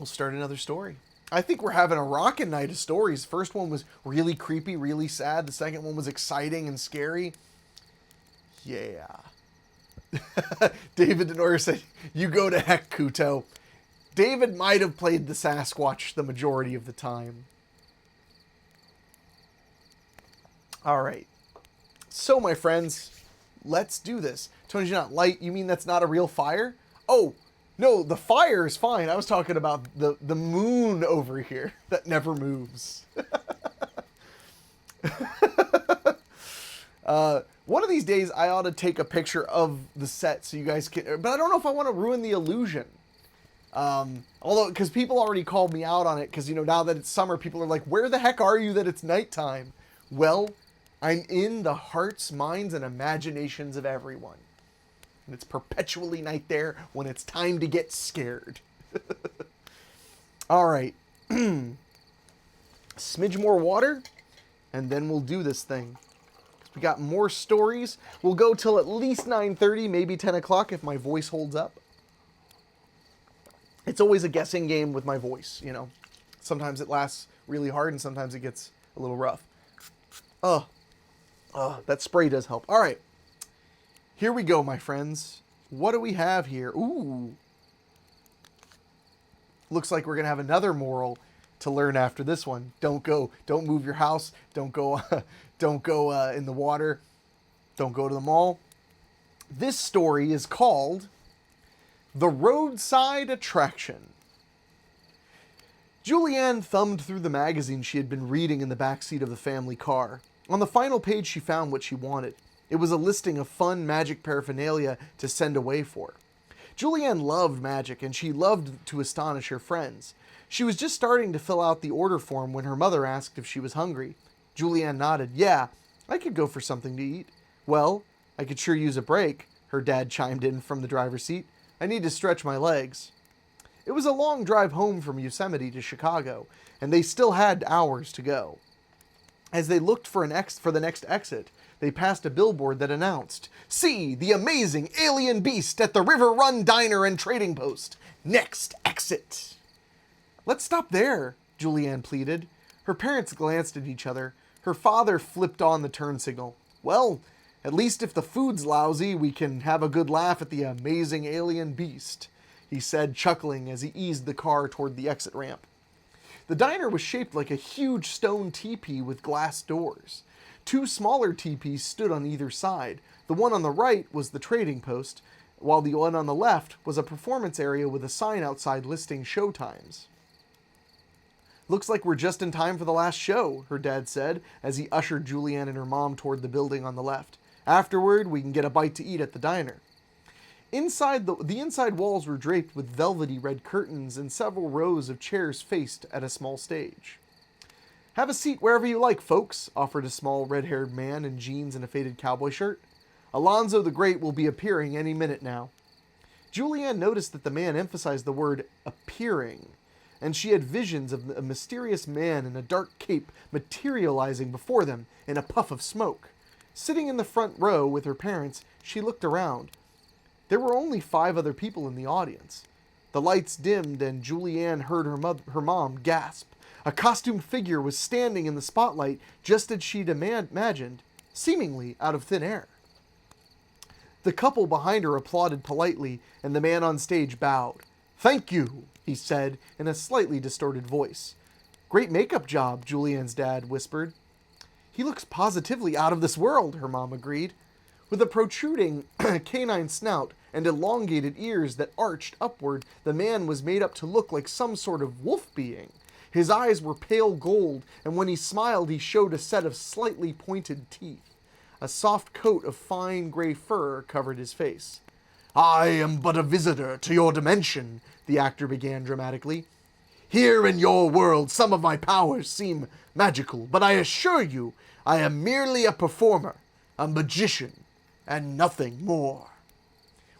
start another story. I think we're having a rockin' night of stories. First one was really creepy, really sad. The second one was exciting and scary. Yeah. David Denoyer said, you go to heck, Kuto. David might have played the Sasquatch the majority of the time. All right. So, my friends, let's do this. Tony's not light. You mean that's not a real fire? Oh, no, the fire is fine. I was talking about the moon over here that never moves. One of these days, I ought to take a picture of the set so you guys can... But I don't know if I want to ruin the illusion. Although, because people already called me out on it, because, you know, now that it's summer, people are like, where the heck are you that it's nighttime? Well, I'm in the hearts, minds, and imaginations of everyone. And it's perpetually night there when it's time to get scared. All right. Smidge more water, and then we'll do this thing. Because we got more stories. We'll go till at least 9:30, maybe 10 o'clock if my voice holds up. It's always a guessing game with my voice, you know. Sometimes it lasts really hard and sometimes it gets a little rough. That spray does help. All right. Here we go, my friends. What do we have here? Ooh. Looks like we're going to have another moral to learn after this one. Don't move your house. Don't go in the water. Don't go to the mall. This story is called The Roadside Attraction. Julianne thumbed through the magazine she had been reading in the backseat of the family car. On the final page, she found what she wanted. It was a listing of fun magic paraphernalia to send away for. Julianne loved magic, and she loved to astonish her friends. She was just starting to fill out the order form when her mother asked if she was hungry. Julianne nodded. Yeah, I could go for something to eat. Well, I could sure use a break, her dad chimed in from the driver's seat. I need to stretch my legs. It was a long drive home from Yosemite to Chicago, and they still had hours to go. As they looked for the next exit, they passed a billboard that announced, "See the amazing alien beast at the River Run Diner and Trading Post. Next exit." "Let's stop there," Julianne pleaded. Her parents glanced at each other. Her father flipped on the turn signal. "Well, at least if the food's lousy, we can have a good laugh at the amazing alien beast," he said, chuckling as he eased the car toward the exit ramp. The diner was shaped like a huge stone teepee with glass doors. Two smaller teepees stood on either side. The one on the right was the trading post, while the one on the left was a performance area with a sign outside listing show times. "Looks like we're just in time for the last show," her dad said as he ushered Julianne and her mom toward the building on the left. "Afterward, we can get a bite to eat at the diner." The inside walls were draped with velvety red curtains, and several rows of chairs faced at a small stage. "Have a seat wherever you like, folks," offered a small red-haired man in jeans and a faded cowboy shirt. "Alonzo the Great will be appearing any minute now." Julianne noticed that the man emphasized the word appearing, and she had visions of a mysterious man in a dark cape materializing before them in a puff of smoke. Sitting in the front row with her parents, she looked around. There were only 5 other people in the audience. The lights dimmed, and Julianne heard her mom gasp. A costumed figure was standing in the spotlight just as she'd imagined, seemingly out of thin air. The couple behind her applauded politely, and the man on stage bowed. "Thank you," he said in a slightly distorted voice. "Great makeup job," Julianne's dad whispered. "He looks positively out of this world," her mom agreed. With a protruding canine snout and elongated ears that arched upward, the man was made up to look like some sort of wolf being. His eyes were pale gold, and when he smiled, he showed a set of slightly pointed teeth. A soft coat of fine gray fur covered his face. "I am but a visitor to your dimension," the actor began dramatically. "Here in your world, some of my powers seem magical, but I assure you, I am merely a performer, a magician, and nothing more."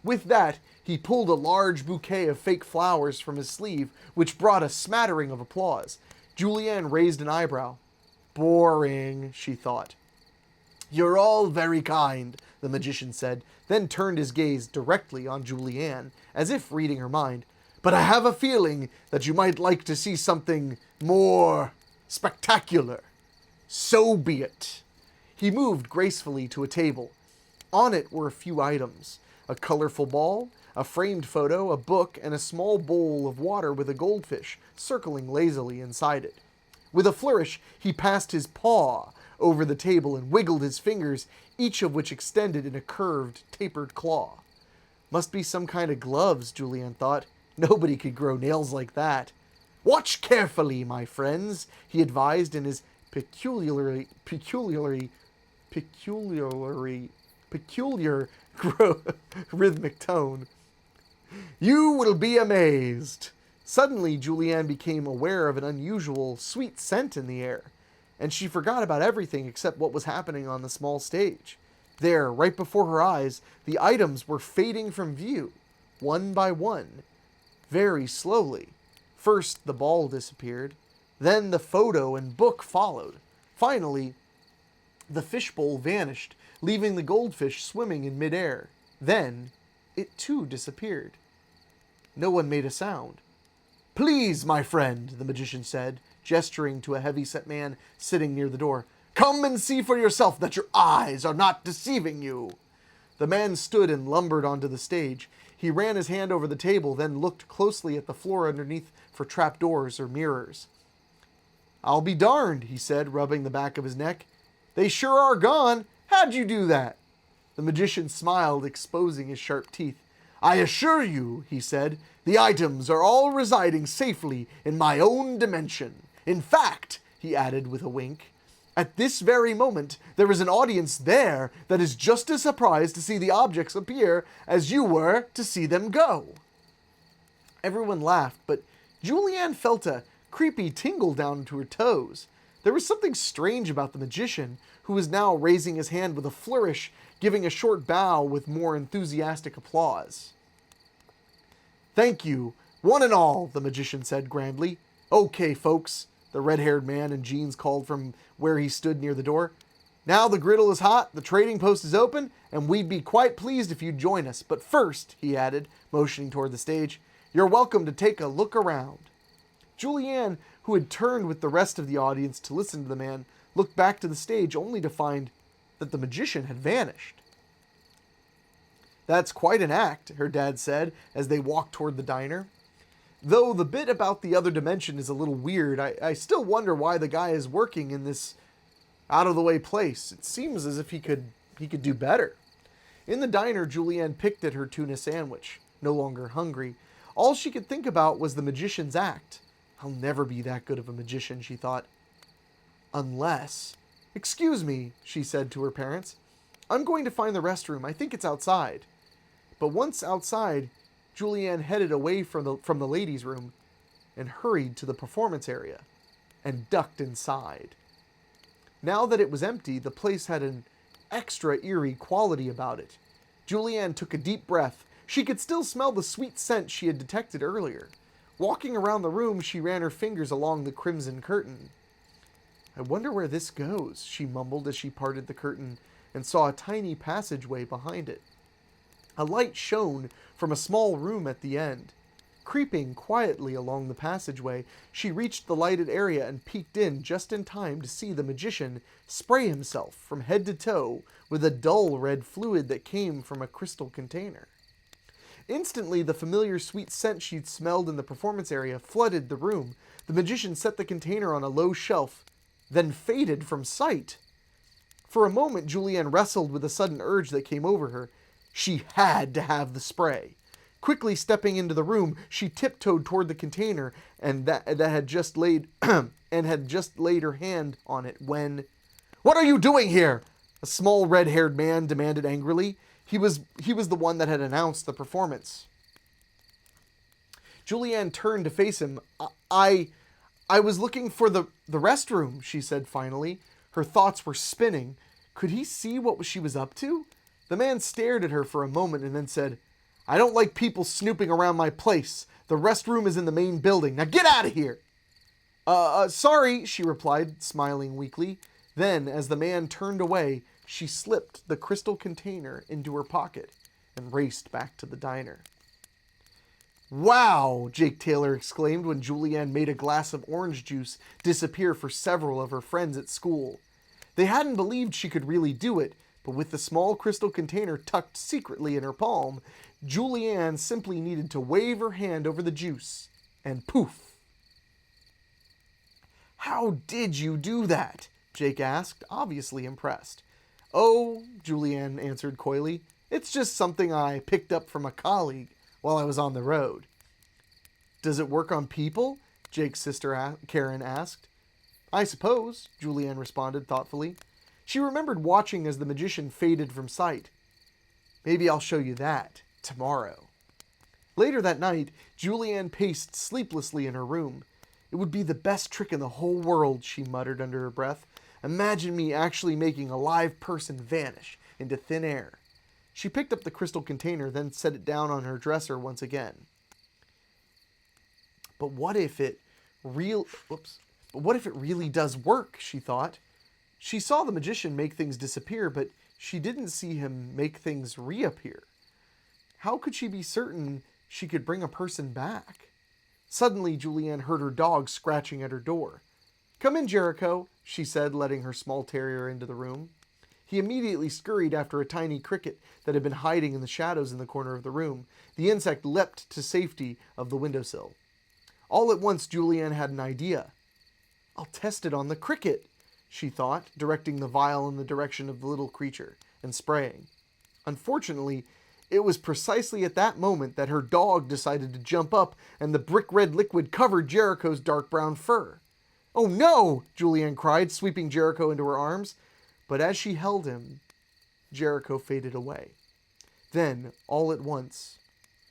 With that, he pulled a large bouquet of fake flowers from his sleeve, which brought a smattering of applause. Julianne raised an eyebrow. "Boring," she thought. "You're all very kind," the magician said, then turned his gaze directly on Julianne, as if reading her mind. "But I have a feeling that you might like to see something more spectacular. So be it." He moved gracefully to a table. On it were a few items: a colorful ball, a framed photo, a book, and a small bowl of water with a goldfish circling lazily inside it. With a flourish, he passed his paw over the table and wiggled his fingers, each of which extended in a curved, tapered claw. Must be some kind of gloves, Julianne thought. Nobody could grow nails like that. "Watch carefully, my friends," he advised in his peculiar rhythmic tone. "You will be amazed." Suddenly, Julianne became aware of an unusual, sweet scent in the air, and she forgot about everything except what was happening on the small stage. There, right before her eyes, the items were fading from view, one by one, very slowly. First, the ball disappeared. Then the photo and book followed. Finally, the fishbowl vanished, leaving the goldfish swimming in midair. Then, it too disappeared. No one made a sound. "Please, my friend," the magician said, gesturing to a heavy-set man sitting near the door. "Come and see for yourself that your eyes are not deceiving you." The man stood and lumbered onto the stage. He ran his hand over the table, then looked closely at the floor underneath for trapdoors or mirrors. "I'll be darned," he said, rubbing the back of his neck. "They sure are gone. How'd you do that?" The magician smiled, exposing his sharp teeth. "I assure you," he said, "the items are all residing safely in my own dimension. In fact," he added with a wink, "at this very moment there is an audience there that is just as surprised to see the objects appear as you were to see them go." Everyone laughed, but Julianne felt a creepy tingle down to her toes. There was something strange about the magician, who was now raising his hand with a flourish, giving a short bow with more enthusiastic applause. "Thank you, one and all," the magician said grandly. "Okay, folks," the red-haired man in jeans called from where he stood near the door. "Now the griddle is hot, the trading post is open, and we'd be quite pleased if you'd join us. But first," he added, motioning toward the stage, "you're welcome to take a look around." Julianne, who had turned with the rest of the audience to listen to the man, looked back to the stage only to find that the magician had vanished. "That's quite an act," her dad said as they walked toward the diner. "Though the bit about the other dimension is a little weird, I still wonder why the guy is working in this out-of-the-way place. It seems as if he could do better." In the diner, Julianne picked at her tuna sandwich, no longer hungry. All she could think about was the magician's act. "I'll never be that good of a magician," she thought. "Unless... Excuse me," she said to her parents. "I'm going to find the restroom. I think it's outside." But once outside, Julianne headed away from the ladies' room and hurried to the performance area and ducked inside. Now that it was empty, the place had an extra eerie quality about it. Julianne took a deep breath. She could still smell the sweet scent she had detected earlier. Walking around the room, she ran her fingers along the crimson curtain. "I wonder where this goes," she mumbled as she parted the curtain and saw a tiny passageway behind it. A light shone from a small room at the end. Creeping quietly along the passageway, she reached the lighted area and peeked in just in time to see the magician spray himself from head to toe with a dull red fluid that came from a crystal container. Instantly, the familiar sweet scent she'd smelled in the performance area flooded the room. The magician set the container on a low shelf, then faded from sight. For a moment, Julianne wrestled with a sudden urge that came over her. She had to have the spray. Quickly stepping into the room, she tiptoed toward the container and that had just laid her hand on it when... "What are you doing here?" a small red-haired man demanded angrily. He was the one that had announced the performance. Julianne turned to face him. I was looking for the restroom," she said finally. Her thoughts were spinning. Could he see what she was up to? The man stared at her for a moment and then said, "I don't like people snooping around my place. The restroom is in the main building. Now get out of here!" Sorry," she replied, smiling weakly. Then, as the man turned away, she slipped the crystal container into her pocket and raced back to the diner. "Wow!" Jake Taylor exclaimed when Julianne made a glass of orange juice disappear for several of her friends at school. They hadn't believed she could really do it, but with the small crystal container tucked secretly in her palm, Julianne simply needed to wave her hand over the juice, and poof! "How did you do that?" Jake asked, obviously impressed. "Oh," Julianne answered coyly, "it's just something I picked up from a colleague while I was on the road." "Does it work on people?" Jake's sister Karen asked. "I suppose," Julianne responded thoughtfully. She remembered watching as the magician faded from sight. "Maybe I'll show you that tomorrow." Later that night, Julianne paced sleeplessly in her room. "It would be the best trick in the whole world," she muttered under her breath. "Imagine me actually making a live person vanish into thin air." She picked up the crystal container, then set it down on her dresser once again. But what if it really does work, she thought. She saw the magician make things disappear, but she didn't see him make things reappear. How could she be certain she could bring a person back? Suddenly, Julianne heard her dog scratching at her door. "Come in, Jericho," she said, letting her small terrier into the room. He immediately scurried after a tiny cricket that had been hiding in the shadows in the corner of the room. The insect leapt to safety of the windowsill. All at once, Julianne had an idea. I'll test it on the cricket, she thought, directing the vial in the direction of the little creature and spraying. Unfortunately, it was precisely at that moment that her dog decided to jump up and the brick-red liquid covered Jericho's dark brown fur. "Oh no!" Julianne cried, sweeping Jericho into her arms. But as she held him, Jericho faded away. Then, all at once,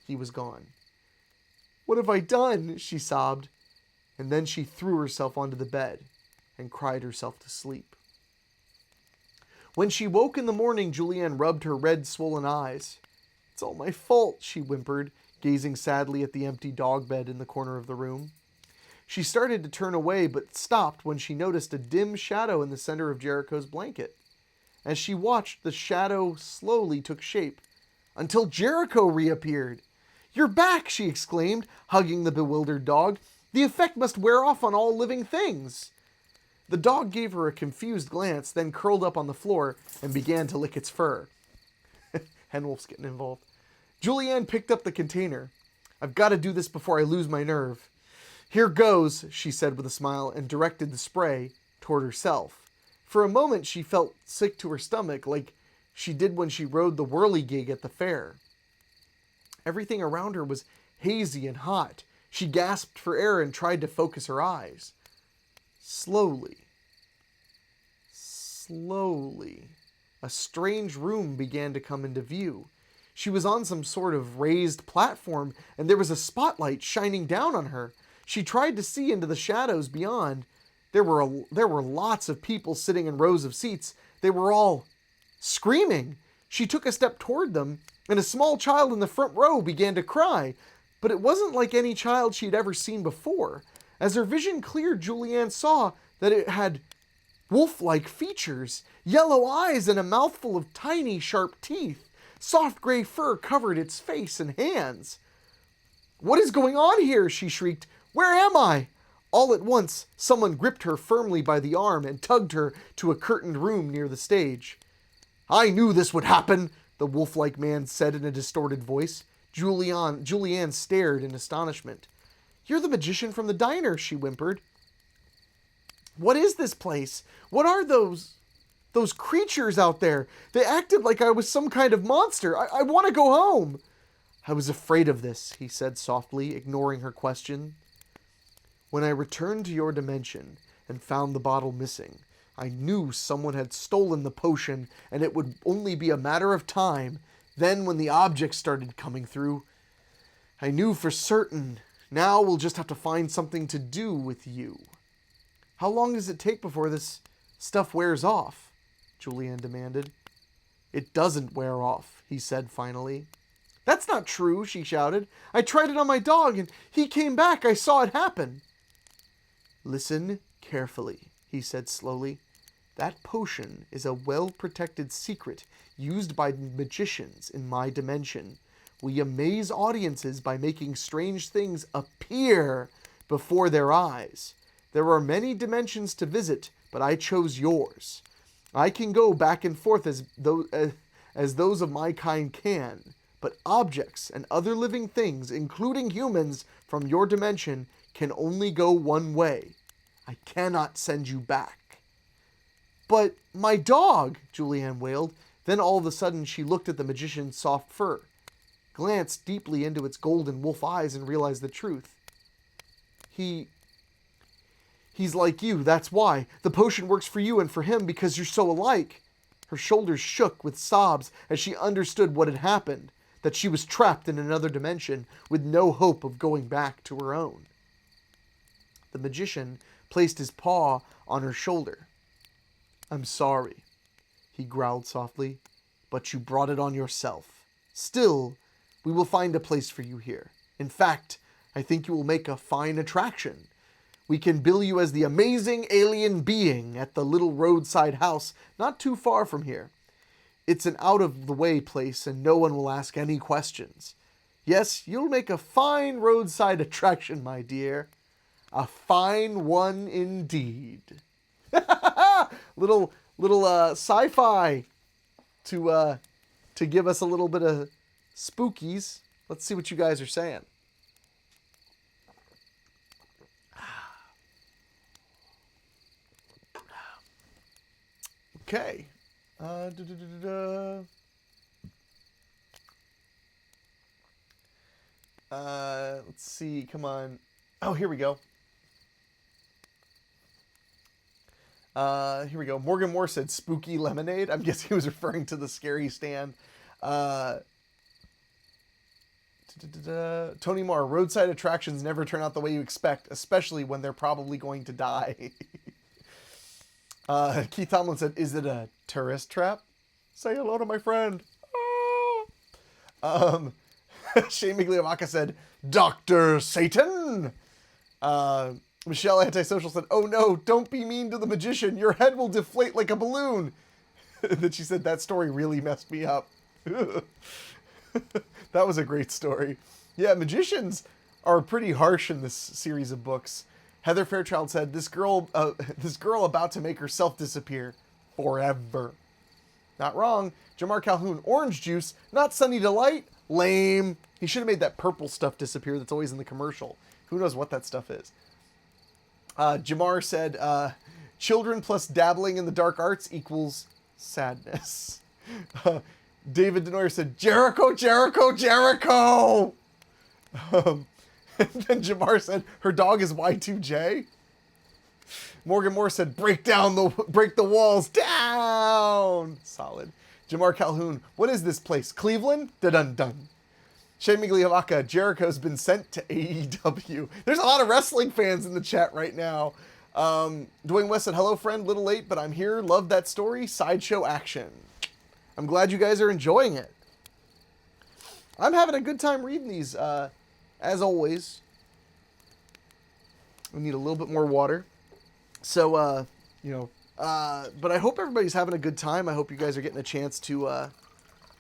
he was gone. "What have I done?" she sobbed, and then she threw herself onto the bed and cried herself to sleep. When she woke in the morning, Julianne rubbed her red, swollen eyes. "It's all my fault," she whimpered, gazing sadly at the empty dog bed in the corner of the room. She started to turn away, but stopped when she noticed a dim shadow in the center of Jericho's blanket. As she watched, the shadow slowly took shape, until Jericho reappeared. "You're back!" she exclaimed, hugging the bewildered dog. "The effect must wear off on all living things." The dog gave her a confused glance, then curled up on the floor and began to lick its fur. Henwolf's getting involved. Julianne picked up the container. "I've got to do this before I lose my nerve." "Here goes," she said with a smile, and directed the spray toward herself. For a moment she felt sick to her stomach, like she did when she rode the whirligig at the fair. Everything around her was hazy and hot. She gasped for air and tried to focus her eyes. Slowly, a strange room began to come into view. She was on some sort of raised platform, and there was a spotlight shining down on her. She tried to see into the shadows beyond. There were lots of people sitting in rows of seats. They were all screaming. She took a step toward them, and a small child in the front row began to cry. But it wasn't like any child she had ever seen before. As her vision cleared, Julianne saw that it had wolf-like features, yellow eyes, and a mouthful of tiny, sharp teeth. Soft gray fur covered its face and hands. "What is going on here?" she shrieked. "Where am I?" All at once, someone gripped her firmly by the arm and tugged her to a curtained room near the stage. "I knew this would happen," the wolf-like man said in a distorted voice. Julianne stared in astonishment. "You're the magician from the diner," she whimpered. "What is this place? What are those creatures out there? They acted like I was some kind of monster. I want to go home." "I was afraid of this," he said softly, ignoring her question. "When I returned to your dimension and found the bottle missing, I knew someone had stolen the potion, and it would only be a matter of time. Then when the objects started coming through, I knew for certain. Now we'll just have to find something to do with you." "How long does it take before this stuff wears off?" Julianne demanded. "It doesn't wear off," he said finally. "That's not true," she shouted. "I tried it on my dog and he came back. I saw it happen." "Listen carefully," he said slowly. "That potion is a well-protected secret used by magicians in my dimension. We amaze audiences by making strange things appear before their eyes. There are many dimensions to visit, but I chose yours. I can go back and forth as those of my kind can, but objects and other living things, including humans from your dimension, can only go one way. I cannot send you back." "But my dog!" Julianne wailed. Then all of a sudden she looked at the magician's soft fur, glanced deeply into its golden wolf eyes, and realized the truth. He's like you, that's why. The potion works for you and for him because you're so alike." Her shoulders shook with sobs as she understood what had happened, that she was trapped in another dimension with no hope of going back to her own. The magician placed his paw on her shoulder. "I'm sorry," he growled softly, "but you brought it on yourself. Still, we will find a place for you here. In fact, I think you will make a fine attraction. We can bill you as the amazing alien being at the little roadside house not too far from here. It's an out-of-the-way place and no one will ask any questions. Yes, you'll make a fine roadside attraction, my dear. A fine one indeed." little sci-fi to give us a little bit of spookies. Let's see what you guys are saying. Okay. Uh, da, da, da, da, let's see. Come on. Oh, here we go. Here we go. Morgan Moore said spooky lemonade. I'm guessing he was referring to the scary stand. Uh, Tony Marr, roadside attractions never turn out the way you expect, especially when they're probably going to die. Keith Tomlin said, is it a tourist trap? Say hello to my friend. Shane Migliavacca said, Dr. Satan. Michelle Antisocial said, oh no, don't be mean to the magician. Your head will deflate like a balloon. Then she said, that story really messed me up. That was a great story. Yeah, magicians are pretty harsh in this series of books. Heather Fairchild said, this girl about to make herself disappear forever. Not wrong. Jamar Calhoun, orange juice, not Sunny Delight. Lame. He should have made that purple stuff disappear that's always in the commercial. Who knows what that stuff is? Jamar said, children plus dabbling in the dark arts equals sadness. David Denoyer said, Jericho, Jericho, Jericho! And then Jamar said, her dog is Y2J. Morgan Moore said, break the walls down! Solid. Jamar Calhoun, what is this place? Cleveland? Dun-dun-dun. Shane Migliavacca, Jericho's been sent to AEW. There's a lot of wrestling fans in the chat right now. Dwayne West said, hello friend, little late, but I'm here. Love that story. Sideshow action. I'm glad you guys are enjoying it. I'm having a good time reading these, as always. We need a little bit more water. So, but I hope everybody's having a good time. I hope you guys are getting a chance to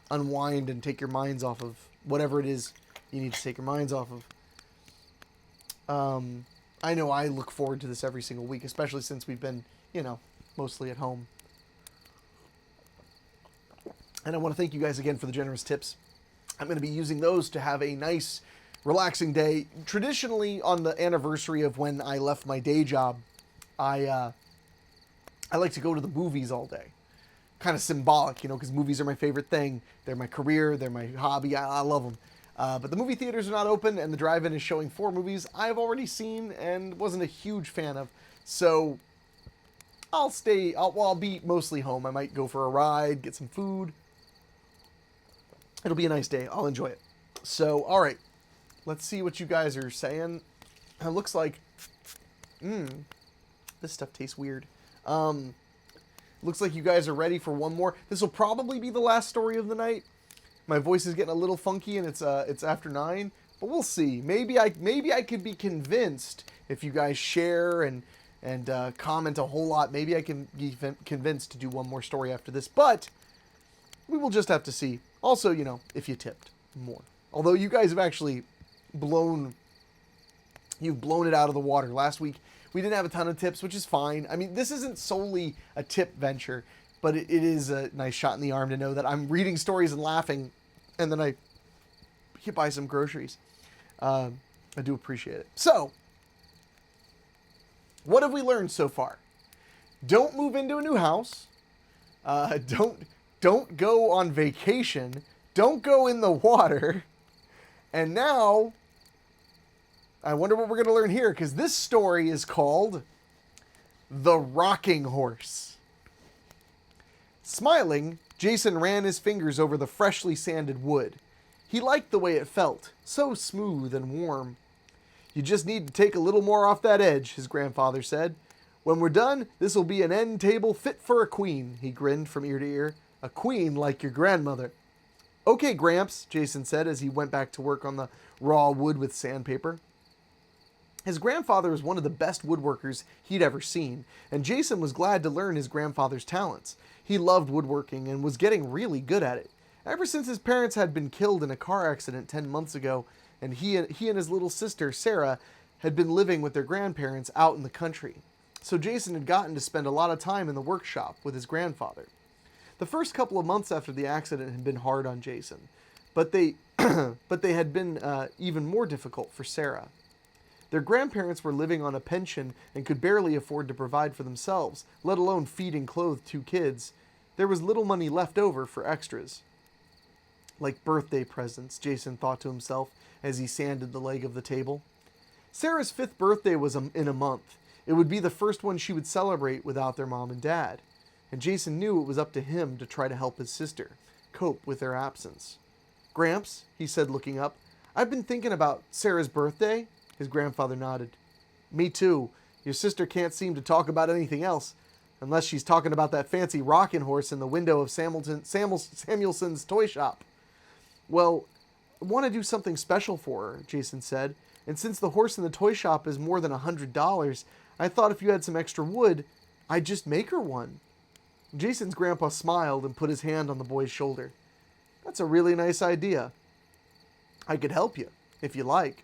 unwind and take your minds off of whatever it is you need to take your minds off of. I know I look forward to this every single week, especially since we've been, mostly at home. And I want to thank you guys again for the generous tips. I'm going to be using those to have a nice, relaxing day. Traditionally, on the anniversary of when I left my day job, I like to go to the movies all day. Kind of symbolic, because movies are my favorite thing. They're my career. They're my hobby. I love them. But the movie theaters are not open, and the drive-in is showing 4 movies I've already seen and wasn't a huge fan of. So I'll be mostly home. I might go for a ride, get some food. It'll be a nice day. I'll enjoy it. So, all right. Let's see what you guys are saying. It looks like... this stuff tastes weird. Looks like you guys are ready for one more. This will probably be the last story of the night. My voice is getting a little funky, and it's after 9, but we'll see. Maybe I could be convinced if you guys share and comment a whole lot. Maybe I can be convinced to do one more story after this, but we will just have to see. Also, if you tipped more. Although you guys have actually blown it out of the water. Last week, we didn't have a ton of tips, which is fine. I mean, this isn't solely a tip venture, but it is a nice shot in the arm to know that I'm reading stories and laughing, and then I can buy some groceries. I do appreciate it. So, what have we learned so far? Don't move into a new house. Don't go on vacation. Don't go in the water. And now, I wonder what we're going to learn here, because this story is called The Rocking Horse. Smiling, Jason ran his fingers over the freshly sanded wood. He liked the way it felt, so smooth and warm. You just need to take a little more off that edge, his grandfather said. When we're done, this'll be an end table fit for a queen, he grinned from ear to ear. A queen like your grandmother. Okay, Gramps, Jason said as he went back to work on the raw wood with sandpaper. His grandfather was one of the best woodworkers he'd ever seen, and Jason was glad to learn his grandfather's talents. He loved woodworking and was getting really good at it. Ever since his parents had been killed in a car accident 10 months ago, and he and his little sister, Sarah, had been living with their grandparents out in the country. So Jason had gotten to spend a lot of time in the workshop with his grandfather. The first couple of months after the accident had been hard on Jason, but they had been even more difficult for Sarah. Their grandparents were living on a pension and could barely afford to provide for themselves, let alone feed and clothe 2 kids. There was little money left over for extras. Like birthday presents, Jason thought to himself as he sanded the leg of the table. Sarah's 5th birthday was in a month. It would be the first one she would celebrate without their mom and dad. And Jason knew it was up to him to try to help his sister cope with their absence. "Gramps," he said, looking up, "I've been thinking about Sarah's birthday." His grandfather nodded. "Me too. Your sister can't seem to talk about anything else, unless she's talking about that fancy rocking horse in the window of Samuelson's toy shop." "Well, I want to do something special for her," Jason said, "and since the horse in the toy shop is more than $100, I thought if you had some extra wood, I'd just make her one." Jason's grandpa smiled and put his hand on the boy's shoulder. "That's a really nice idea. I could help you, if you like."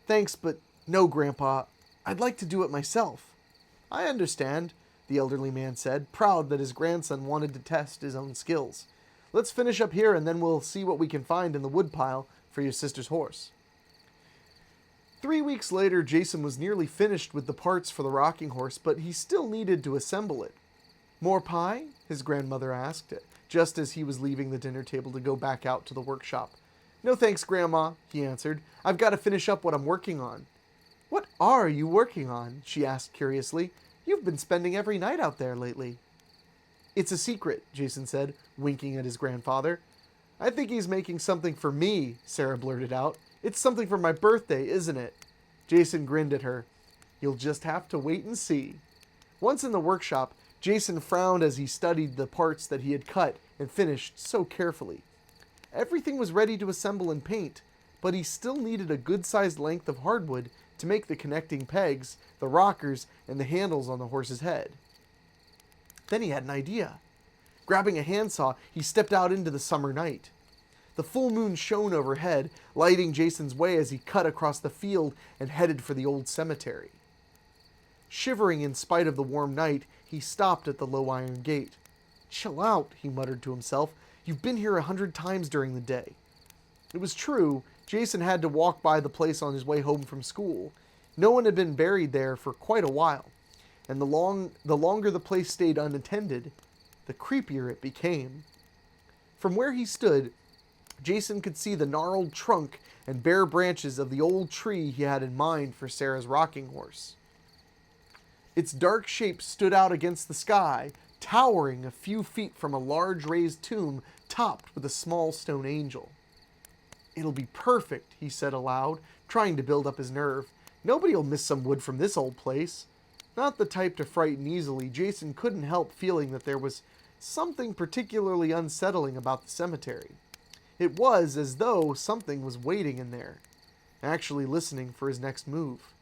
"Thanks, but no, Grandpa. I'd like to do it myself." "I understand," the elderly man said, proud that his grandson wanted to test his own skills. "Let's finish up here and then we'll see what we can find in the woodpile for your sister's horse." 3 weeks later, Jason was nearly finished with the parts for the rocking horse, but he still needed to assemble it. "More pie?" his grandmother asked, just as he was leaving the dinner table to go back out to the workshop. "No thanks, Grandma," he answered. "I've got to finish up what I'm working on." "What are you working on?" she asked curiously. "You've been spending every night out there lately." "It's a secret," Jason said, winking at his grandfather. "I think he's making something for me," Sarah blurted out. "It's something for my birthday, isn't it?" Jason grinned at her. "You'll just have to wait and see." Once in the workshop, Jason frowned as he studied the parts that he had cut and finished so carefully. Everything was ready to assemble and paint, but he still needed a good-sized length of hardwood to make the connecting pegs, the rockers, and the handles on the horse's head. Then he had an idea. Grabbing a handsaw, he stepped out into the summer night. The full moon shone overhead, lighting Jason's way as he cut across the field and headed for the old cemetery. Shivering in spite of the warm night, he stopped at the low iron gate. "Chill out," he muttered to himself. "You've been here 100 times during the day." It was true, Jason had to walk by the place on his way home from school. No one had been buried there for quite a while, and the longer the place stayed unattended, the creepier it became. From where he stood, Jason could see the gnarled trunk and bare branches of the old tree he had in mind for Sarah's rocking horse. Its dark shape stood out against the sky, towering a few feet from a large raised tomb topped with a small stone angel. "It'll be perfect," he said aloud, trying to build up his nerve. "Nobody'll miss some wood from this old place." Not the type to frighten easily, Jason couldn't help feeling that there was something particularly unsettling about the cemetery. It was as though something was waiting in there, actually listening for his next move.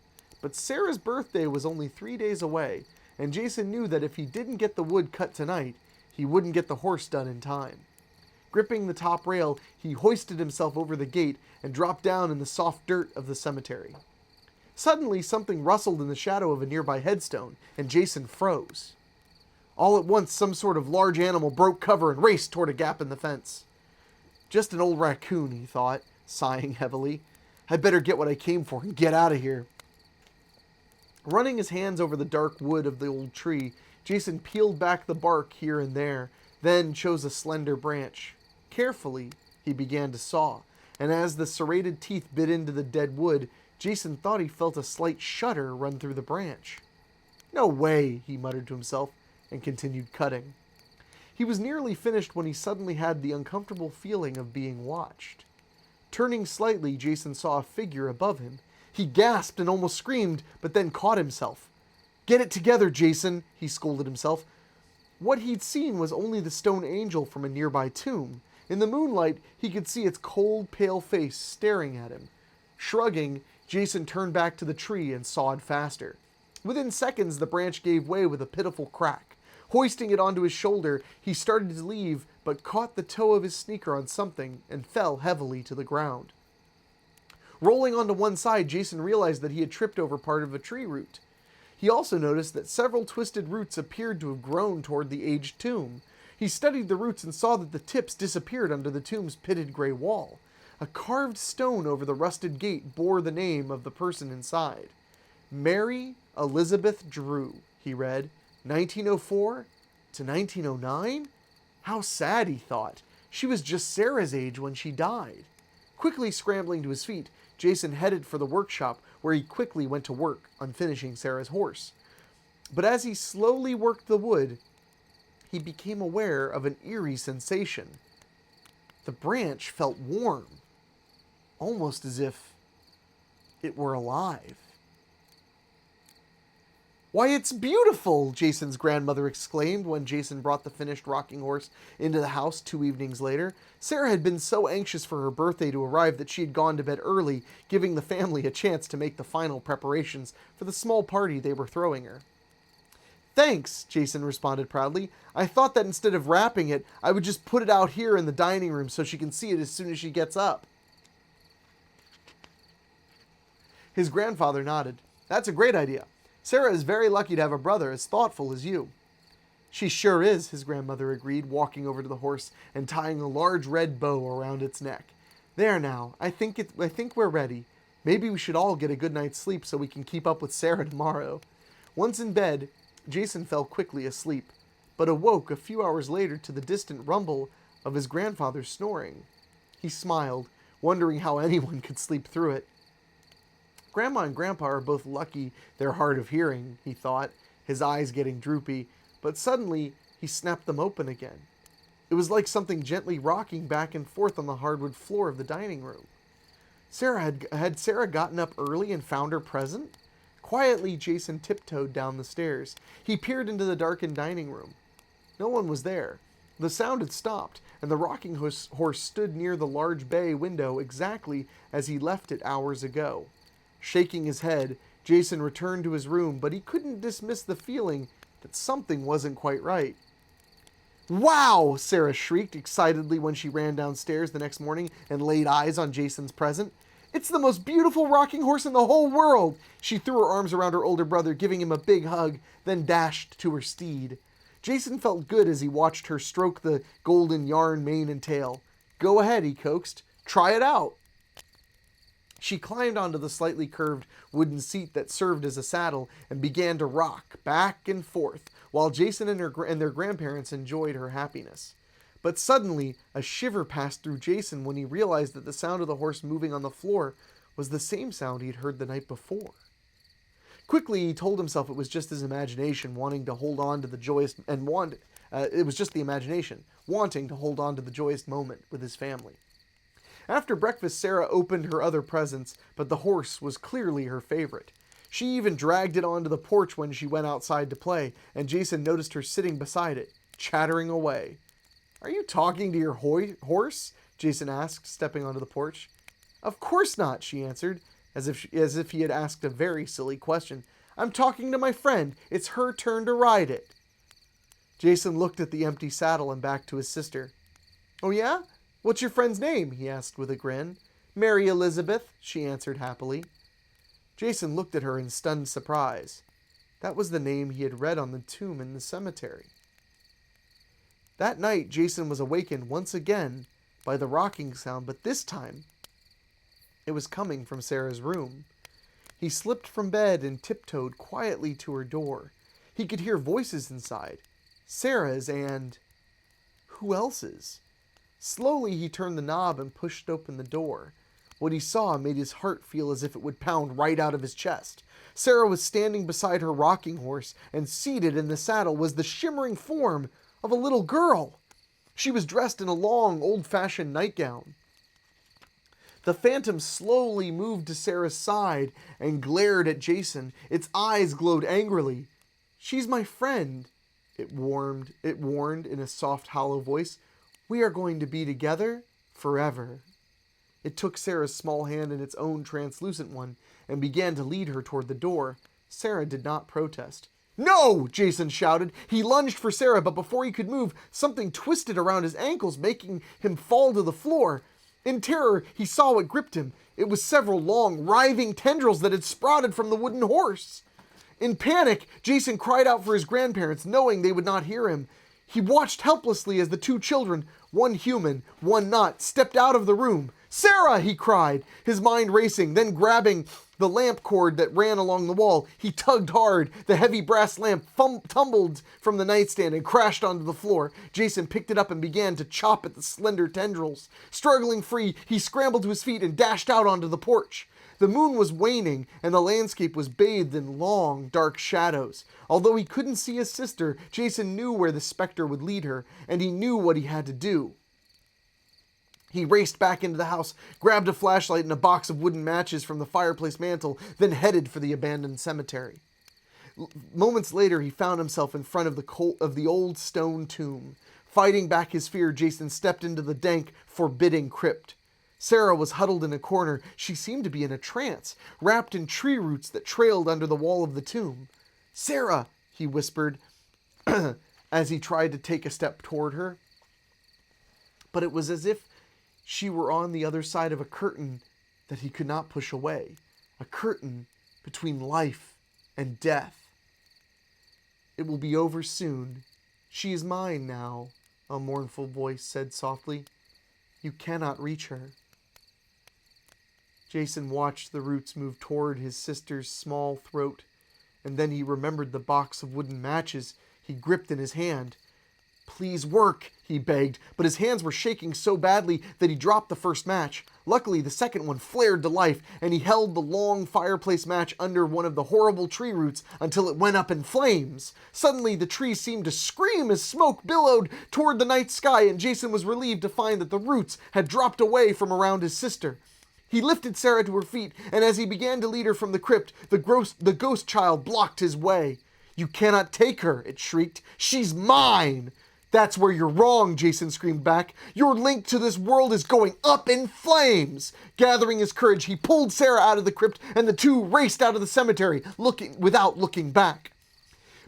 But Sarah's birthday was only 3 days away, and Jason knew that if he didn't get the wood cut tonight, he wouldn't get the horse done in time. Gripping the top rail, he hoisted himself over the gate and dropped down in the soft dirt of the cemetery. Suddenly, something rustled in the shadow of a nearby headstone, and Jason froze. All at once, some sort of large animal broke cover and raced toward a gap in the fence. "Just an old raccoon," he thought, sighing heavily. "I'd better get what I came for and get out of here." Running his hands over the dark wood of the old tree, Jason peeled back the bark here and there, then chose a slender branch. Carefully, he began to saw, and as the serrated teeth bit into the dead wood, Jason thought he felt a slight shudder run through the branch. "No way," he muttered to himself, and continued cutting. He was nearly finished when he suddenly had the uncomfortable feeling of being watched. Turning slightly, Jason saw a figure above him. He gasped and almost screamed, but then caught himself. "Get it together, Jason," he scolded himself. What he'd seen was only the stone angel from a nearby tomb. In the moonlight, he could see its cold, pale face staring at him. Shrugging, Jason turned back to the tree and sawed faster. Within seconds, the branch gave way with a pitiful crack. Hoisting it onto his shoulder, he started to leave, but caught the toe of his sneaker on something and fell heavily to the ground. Rolling onto one side, Jason realized that he had tripped over part of a tree root. He also noticed that several twisted roots appeared to have grown toward the aged tomb. He studied the roots and saw that the tips disappeared under the tomb's pitted gray wall. A carved stone over the rusted gate bore the name of the person inside. Mary Elizabeth Drew, he read, 1904 to 1909? How sad, he thought. She was just Sarah's age when she died. Quickly scrambling to his feet, Jason headed for the workshop, where he quickly went to work on finishing Sarah's horse. But as he slowly worked the wood, he became aware of an eerie sensation. The branch felt warm, almost as if it were alive. "Why, it's beautiful!" Jason's grandmother exclaimed when Jason brought the finished rocking horse into the house 2 evenings later. Sarah had been so anxious for her birthday to arrive that she had gone to bed early, giving the family a chance to make the final preparations for the small party they were throwing her. "Thanks," Jason responded proudly. "I thought that instead of wrapping it, I would just put it out here in the dining room so she can see it as soon as she gets up." His grandfather nodded. "That's a great idea. Sarah is very lucky to have a brother as thoughtful as you." "She sure is," his grandmother agreed, walking over to the horse and tying a large red bow around its neck. "There now, I think we're ready. Maybe we should all get a good night's sleep so we can keep up with Sarah tomorrow." Once in bed, Jason fell quickly asleep, but awoke a few hours later to the distant rumble of his grandfather's snoring. He smiled, wondering how anyone could sleep through it. Grandma and Grandpa are both lucky they're hard of hearing, he thought, his eyes getting droopy, but suddenly he snapped them open again. It was like something gently rocking back and forth on the hardwood floor of the dining room. Had Sarah gotten up early and found her present? Quietly, Jason tiptoed down the stairs. He peered into the darkened dining room. No one was there. The sound had stopped, and the rocking horse stood near the large bay window exactly as he left it hours ago. Shaking his head, Jason returned to his room, but he couldn't dismiss the feeling that something wasn't quite right. "Wow!" Sarah shrieked excitedly when she ran downstairs the next morning and laid eyes on Jason's present. "It's the most beautiful rocking horse in the whole world!" She threw her arms around her older brother, giving him a big hug, then dashed to her steed. Jason felt good as he watched her stroke the golden yarn mane and tail. "Go ahead," he coaxed. "Try it out." She climbed onto the slightly curved wooden seat that served as a saddle and began to rock back and forth, while Jason and their grandparents enjoyed her happiness. But suddenly, a shiver passed through Jason when he realized that the sound of the horse moving on the floor was the same sound he'd heard the night before. Quickly, he told himself it was just his imagination wanting to hold on to the joyous it was just the imagination wanting to hold on to the joyous moment with his family. After breakfast, Sarah opened her other presents, but the horse was clearly her favorite. She even dragged it onto the porch when she went outside to play, and Jason noticed her sitting beside it, chattering away. "Are you talking to your horse?" Jason asked, stepping onto the porch. "Of course not," she answered, as if he had asked a very silly question. "I'm talking to my friend. It's her turn to ride it." Jason looked at the empty saddle and back to his sister. "Oh yeah? What's your friend's name?" he asked with a grin. "Mary Elizabeth," she answered happily. Jason looked at her in stunned surprise. That was the name he had read on the tomb in the cemetery. That night, Jason was awakened once again by the rocking sound, but this time it was coming from Sarah's room. He slipped from bed and tiptoed quietly to her door. He could hear voices inside, Sarah's and who else's? Slowly, he turned the knob and pushed open the door. What he saw made his heart feel as if it would pound right out of his chest. Sarah was standing beside her rocking horse, and seated in the saddle was the shimmering form of a little girl. She was dressed in a long, old-fashioned nightgown. The phantom slowly moved to Sarah's side and glared at Jason. Its eyes glowed angrily. "She's my friend," it warned in a soft, hollow voice. "We are going to be together forever." It took Sarah's small hand in its own translucent one and began to lead her toward the door. Sarah did not protest. "No!" Jason shouted. He lunged for Sarah, but before he could move, something twisted around his ankles, making him fall to the floor. In terror, he saw what gripped him. It was several long, writhing tendrils that had sprouted from the wooden horse. In panic, Jason cried out for his grandparents, knowing they would not hear him. He watched helplessly as the two children, one human, one not, stepped out of the room. "Sarah!" he cried, his mind racing. Then grabbing the lamp cord that ran along the wall, he tugged hard. The heavy brass lamp tumbled from the nightstand and crashed onto the floor. Jason picked it up and began to chop at the slender tendrils. Struggling free, he scrambled to his feet and dashed out onto the porch. The moon was waning, and the landscape was bathed in long, dark shadows. Although he couldn't see his sister, Jason knew where the specter would lead her, and he knew what he had to do. He raced back into the house, grabbed a flashlight and a box of wooden matches from the fireplace mantel, then headed for the abandoned cemetery. Moments later, he found himself in front of the old stone tomb. Fighting back his fear, Jason stepped into the dank, forbidding crypt. Sarah was huddled in a corner. She seemed to be in a trance, wrapped in tree roots that trailed under the wall of the tomb. "Sarah," he whispered as he tried to take a step toward her. But it was as if she were on the other side of a curtain that he could not push away, a curtain between life and death. "It will be over soon. She is mine now," a mournful voice said softly. "You cannot reach her." Jason watched the roots move toward his sister's small throat, and then he remembered the box of wooden matches he gripped in his hand. "Please work," he begged, but his hands were shaking so badly that he dropped the first match. Luckily, the second one flared to life, and he held the long fireplace match under one of the horrible tree roots until it went up in flames. Suddenly, the tree seemed to scream as smoke billowed toward the night sky, and Jason was relieved to find that the roots had dropped away from around his sister. He lifted Sarah to her feet, and as he began to lead her from the crypt, the ghost child blocked his way. "You cannot take her," it shrieked. "She's mine!" "That's where you're wrong," Jason screamed back. "Your link to this world is going up in flames!" Gathering his courage, he pulled Sarah out of the crypt, and the two raced out of the cemetery, without looking back.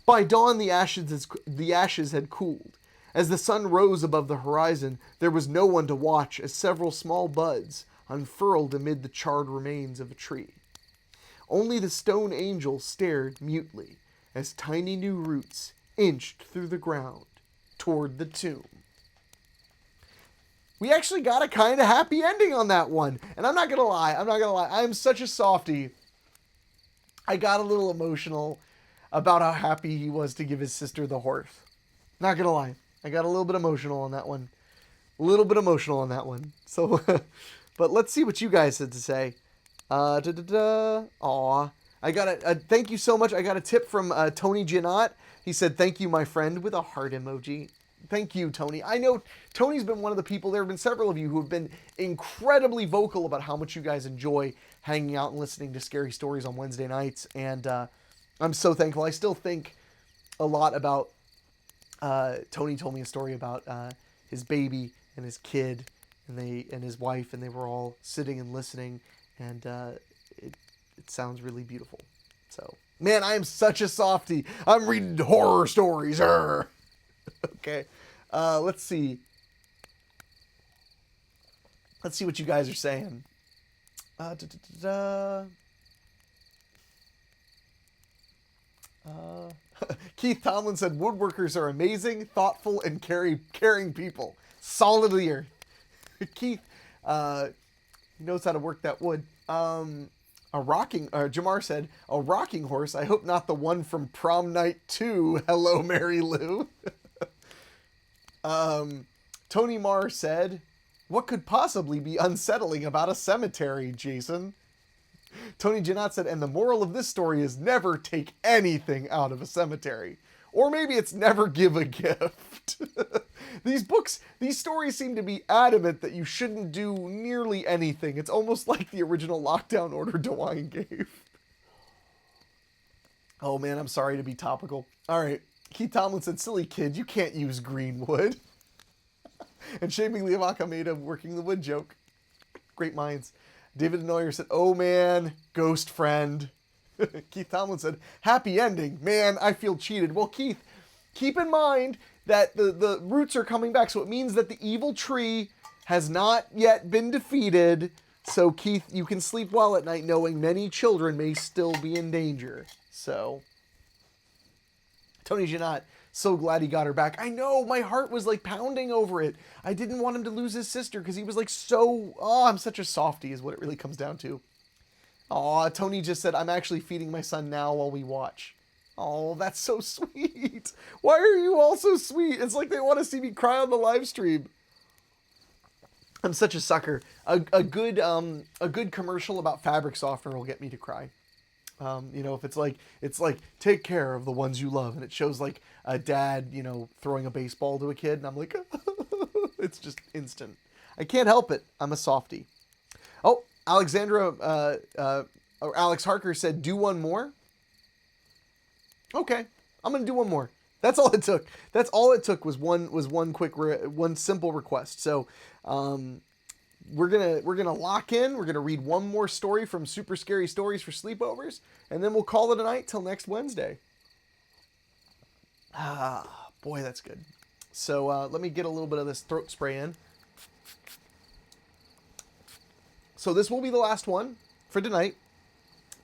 By dawn, the ashes had cooled. As the sun rose above the horizon, there was no one to watch as several small buds unfurled amid the charred remains of a tree. Only the stone angel stared mutely as tiny new roots inched through the ground toward the tomb. We actually got a kind of happy ending on that one. And I'm not going to lie. I'm such a softie. I got a little emotional about how happy he was to give his sister the horse. Not going to lie. I got a little bit emotional on that one. So, but let's see what you guys had to say. Aw. I got a thank you so much. I got a tip from Tony Giannot. He said, "Thank you, my friend," with a heart emoji. Thank you, Tony. I know Tony's been one of the people, there have been several of you who have been incredibly vocal about how much you guys enjoy hanging out and listening to scary stories on Wednesday nights. And I'm so thankful. I still think a lot about, Tony told me a story about his baby and his kid and his wife, and they were all sitting and listening, and it sounds really beautiful. So, man, I am such a softie. I'm reading horror stories. Okay. Let's see. Let's see what you guys are saying. Keith Tomlin said, "Woodworkers are amazing, thoughtful, and caring people. Salt of the earth." Keith knows how to work that wood. Jamar said, "A rocking horse. I hope not the one from Prom Night 2. Hello, Mary Lou." Tony Marr said, "What could possibly be unsettling about a cemetery, Jason?" Tony Giannot said, "And the moral of this story is never take anything out of a cemetery. Or maybe it's never give a gift." These stories seem to be adamant that you shouldn't do nearly anything. It's almost like the original lockdown order DeWine gave. Oh man, I'm sorry to be topical. All right. Keith Tomlin said, "Silly kid, you can't use green wood." And Shaming Leavaca made a working the wood joke. Great minds. David Neuer said, "Oh man, ghost friend." Keith Tomlin said, "Happy ending. Man, I feel cheated." Well, Keith, keep in mind that the roots are coming back, so it means that the evil tree has not yet been defeated. So, Keith, you can sleep well at night knowing many children may still be in danger. So, Tony's not so glad he got her back. I know, my heart was like pounding over it. I didn't want him to lose his sister because he was like so, oh, I'm such a softie is what it really comes down to. Aw, Tony just said, I'm actually feeding my son now while we watch. Oh, that's so sweet. Why are you all so sweet? It's like they want to see me cry on the live stream. I'm such a sucker. A good commercial about fabric softener will get me to cry. If it's like take care of the ones you love, and it shows like a dad, throwing a baseball to a kid, and I'm like, it's just instant. I can't help it. I'm a softie. Oh, Alex Harker said, do one more. Okay, I'm gonna do one more. That's all it took. That's all it took was one simple request. So, we're gonna lock in. We're gonna read one more story from Super Scary Stories for Sleepovers, and then we'll call it a night till next Wednesday. Ah, boy, that's good. So let me get a little bit of this throat spray in. So this will be the last one for tonight.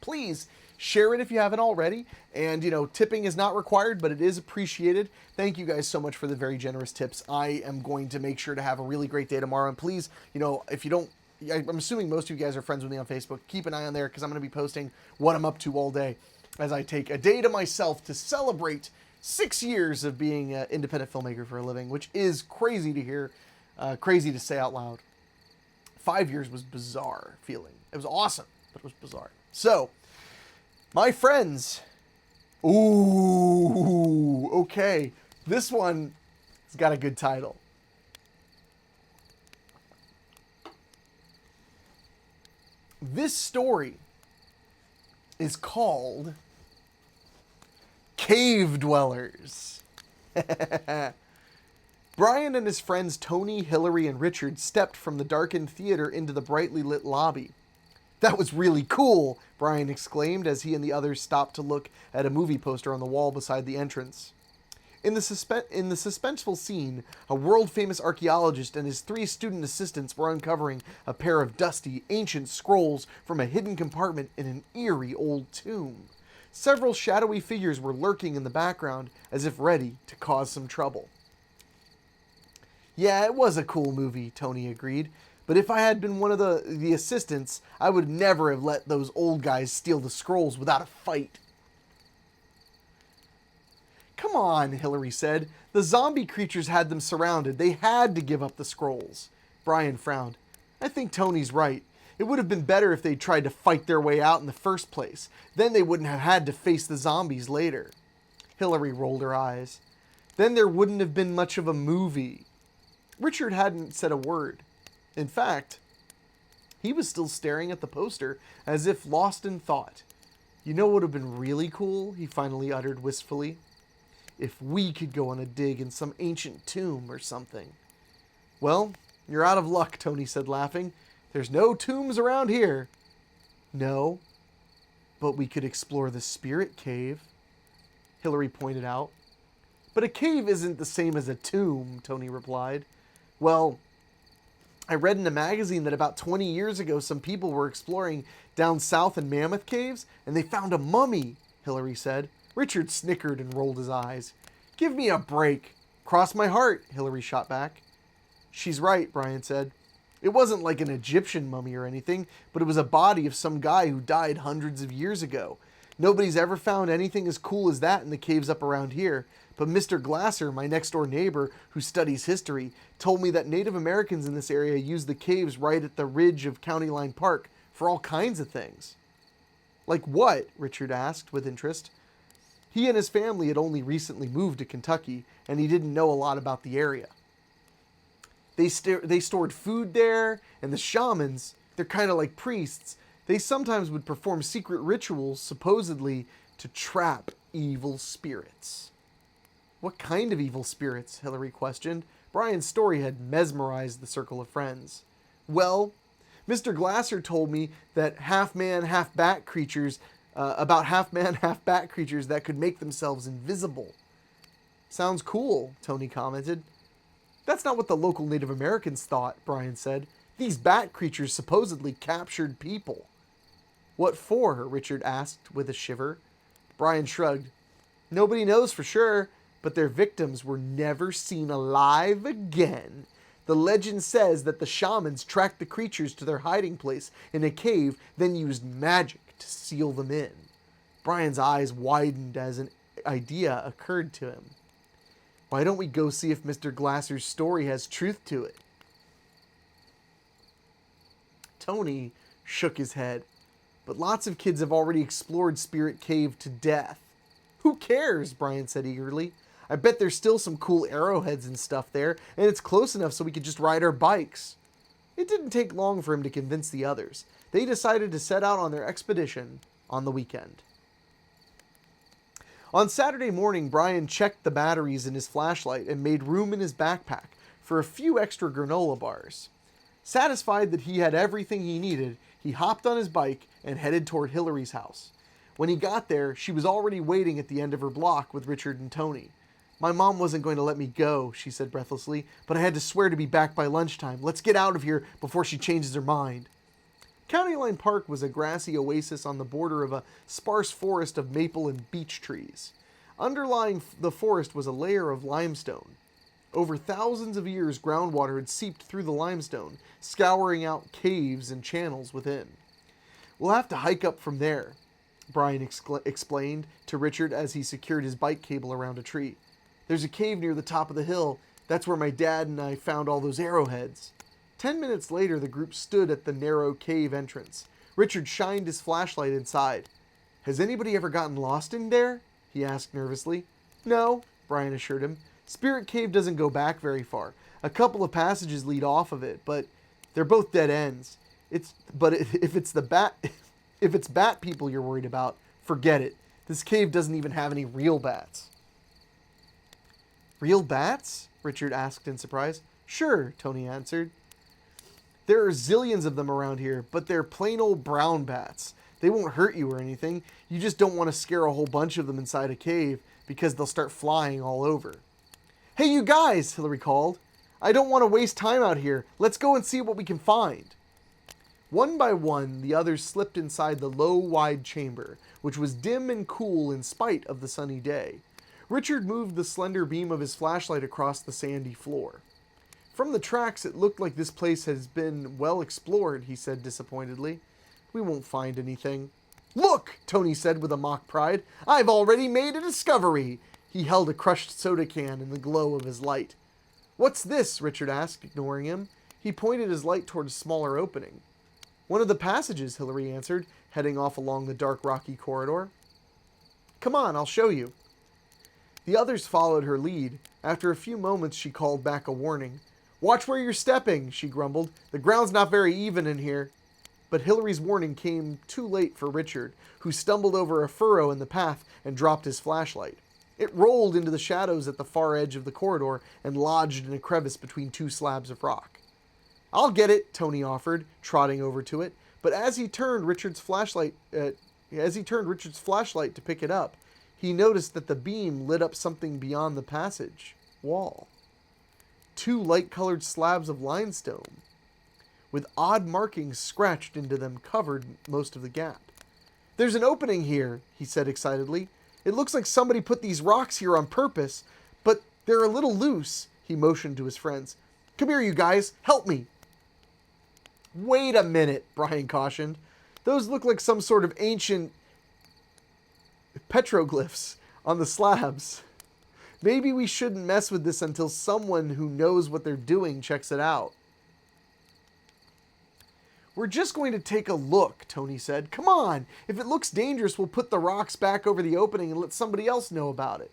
Please share it if you haven't already. And, tipping is not required, but it is appreciated. Thank you guys so much for the very generous tips. I am going to make sure to have a really great day tomorrow. And please, if you don't, I'm assuming most of you guys are friends with me on Facebook. Keep an eye on there because I'm going to be posting what I'm up to all day as I take a day to myself to celebrate 6 years of being an independent filmmaker for a living, which is crazy to hear, crazy to say out loud. 5 years was bizarre feeling. It was awesome, but it was bizarre. So, my friends, ooh, okay. This one has got a good title. This story is called Cave Dwellers. Brian and his friends Tony, Hillary, and Richard stepped from the darkened theater into the brightly lit lobby. That was really cool, Brian exclaimed as he and the others stopped to look at a movie poster on the wall beside the entrance. In the suspenseful scene, a world-famous archaeologist and his 3 student assistants were uncovering a pair of dusty, ancient scrolls from a hidden compartment in an eerie old tomb. Several shadowy figures were lurking in the background, as if ready to cause some trouble. Yeah, it was a cool movie, Tony agreed. But if I had been one of the assistants, I would never have let those old guys steal the scrolls without a fight. Come on, Hillary said. The zombie creatures had them surrounded. They had to give up the scrolls. Brian frowned. I think Tony's right. It would have been better if they'd tried to fight their way out in the first place. Then they wouldn't have had to face the zombies later. Hillary rolled her eyes. Then there wouldn't have been much of a movie. Richard hadn't said a word. In fact, he was still staring at the poster as if lost in thought. You know what would have been really cool? He finally uttered wistfully. If we could go on a dig in some ancient tomb or something. Well, you're out of luck, Tony said, laughing. There's no tombs around here. No, but we could explore the spirit cave, Hillary pointed out. But a cave isn't the same as a tomb, Tony replied. Well, I read in a magazine that about 20 years ago some people were exploring down south in Mammoth Caves, and they found a mummy, Hillary said. Richard snickered and rolled his eyes. Give me a break. Cross my heart, Hillary shot back. She's right, Brian said. It wasn't like an Egyptian mummy or anything, but it was a body of some guy who died hundreds of years ago. Nobody's ever found anything as cool as that in the caves up around here. But Mr. Glasser, my next-door neighbor who studies history, told me that Native Americans in this area used the caves right at the ridge of County Line Park for all kinds of things. Like what? Richard asked with interest. He and his family had only recently moved to Kentucky, and he didn't know a lot about the area. They stored food there, and the shamans, they're kind of like priests. They sometimes would perform secret rituals, supposedly to trap evil spirits. What kind of evil spirits? Hillary questioned. Brian's story had mesmerized the circle of friends. Well, Mr. Glasser told me that half-man, half-bat creatures, about half-man, half-bat creatures that could make themselves invisible. Sounds cool, Tony commented. That's not what the local Native Americans thought, Brian said. These bat creatures supposedly captured people. What for? Richard asked with a shiver. Brian shrugged. Nobody knows for sure, but their victims were never seen alive again. The legend says that the shamans tracked the creatures to their hiding place in a cave, then used magic to seal them in. Brian's eyes widened as an idea occurred to him. Why don't we go see if Mr. Glasser's story has truth to it? Tony shook his head. But lots of kids have already explored Spirit Cave to death. Who cares? Brian said eagerly. I bet there's still some cool arrowheads and stuff there, and it's close enough so we could just ride our bikes. It didn't take long for him to convince the others. They decided to set out on their expedition on the weekend. On Saturday morning, Brian checked the batteries in his flashlight and made room in his backpack for a few extra granola bars. Satisfied that he had everything he needed, he hopped on his bike and headed toward Hillary's house. When he got there, she was already waiting at the end of her block with Richard and Tony. My mom wasn't going to let me go, she said breathlessly, but I had to swear to be back by lunchtime. Let's get out of here before she changes her mind. County Line Park was a grassy oasis on the border of a sparse forest of maple and beech trees. Underlying the forest was a layer of limestone. Over thousands of years, groundwater had seeped through the limestone, scouring out caves and channels within. We'll have to hike up from there, Brian explained to Richard as he secured his bike cable around a tree. There's a cave near the top of the hill. That's where my dad and I found all those arrowheads. 10 minutes later, the group stood at the narrow cave entrance. Richard shined his flashlight inside. Has anybody ever gotten lost in there? He asked nervously. No, Brian assured him. Spirit Cave doesn't go back very far. A couple of passages lead off of it, but they're both dead ends. If it's bat people you're worried about, forget it. This cave doesn't even have any real bats. Real bats? Richard asked in surprise. Sure, Tony answered. There are zillions of them around here, but they're plain old brown bats. They won't hurt you or anything. You just don't want to scare a whole bunch of them inside a cave because they'll start flying all over. Hey, you guys, Hillary called. I don't want to waste time out here. Let's go and see what we can find. One by one, the others slipped inside the low, wide chamber, which was dim and cool in spite of the sunny day. Richard moved the slender beam of his flashlight across the sandy floor. From the tracks, it looked like this place has been well explored, he said disappointedly. We won't find anything. Look, Tony said with a mock pride. I've already made a discovery. He held a crushed soda can in the glow of his light. What's this? Richard asked, ignoring him. He pointed his light toward a smaller opening. One of the passages, Hillary answered, heading off along the dark rocky corridor. Come on, I'll show you. The others followed her lead. After a few moments, she called back a warning. Watch where you're stepping, she grumbled. The ground's not very even in here. But Hillary's warning came too late for Richard, who stumbled over a furrow in the path and dropped his flashlight. It rolled into the shadows at the far edge of the corridor and lodged in a crevice between two slabs of rock. I'll get it, Tony offered, trotting over to it. But as he turned Richard's flashlight to pick it up, he noticed that the beam lit up something beyond the passage wall. Two light-colored slabs of limestone, with odd markings scratched into them, covered most of the gap. There's an opening here, he said excitedly. It looks like somebody put these rocks here on purpose, but they're a little loose, he motioned to his friends. Come here, you guys, help me. Wait a minute, Brian cautioned. Those look like some sort of ancient petroglyphs on the slabs. Maybe we shouldn't mess with this until someone who knows what they're doing checks it out. We're just going to take a look, Tony said. Come on, if it looks dangerous, we'll put the rocks back over the opening and let somebody else know about it.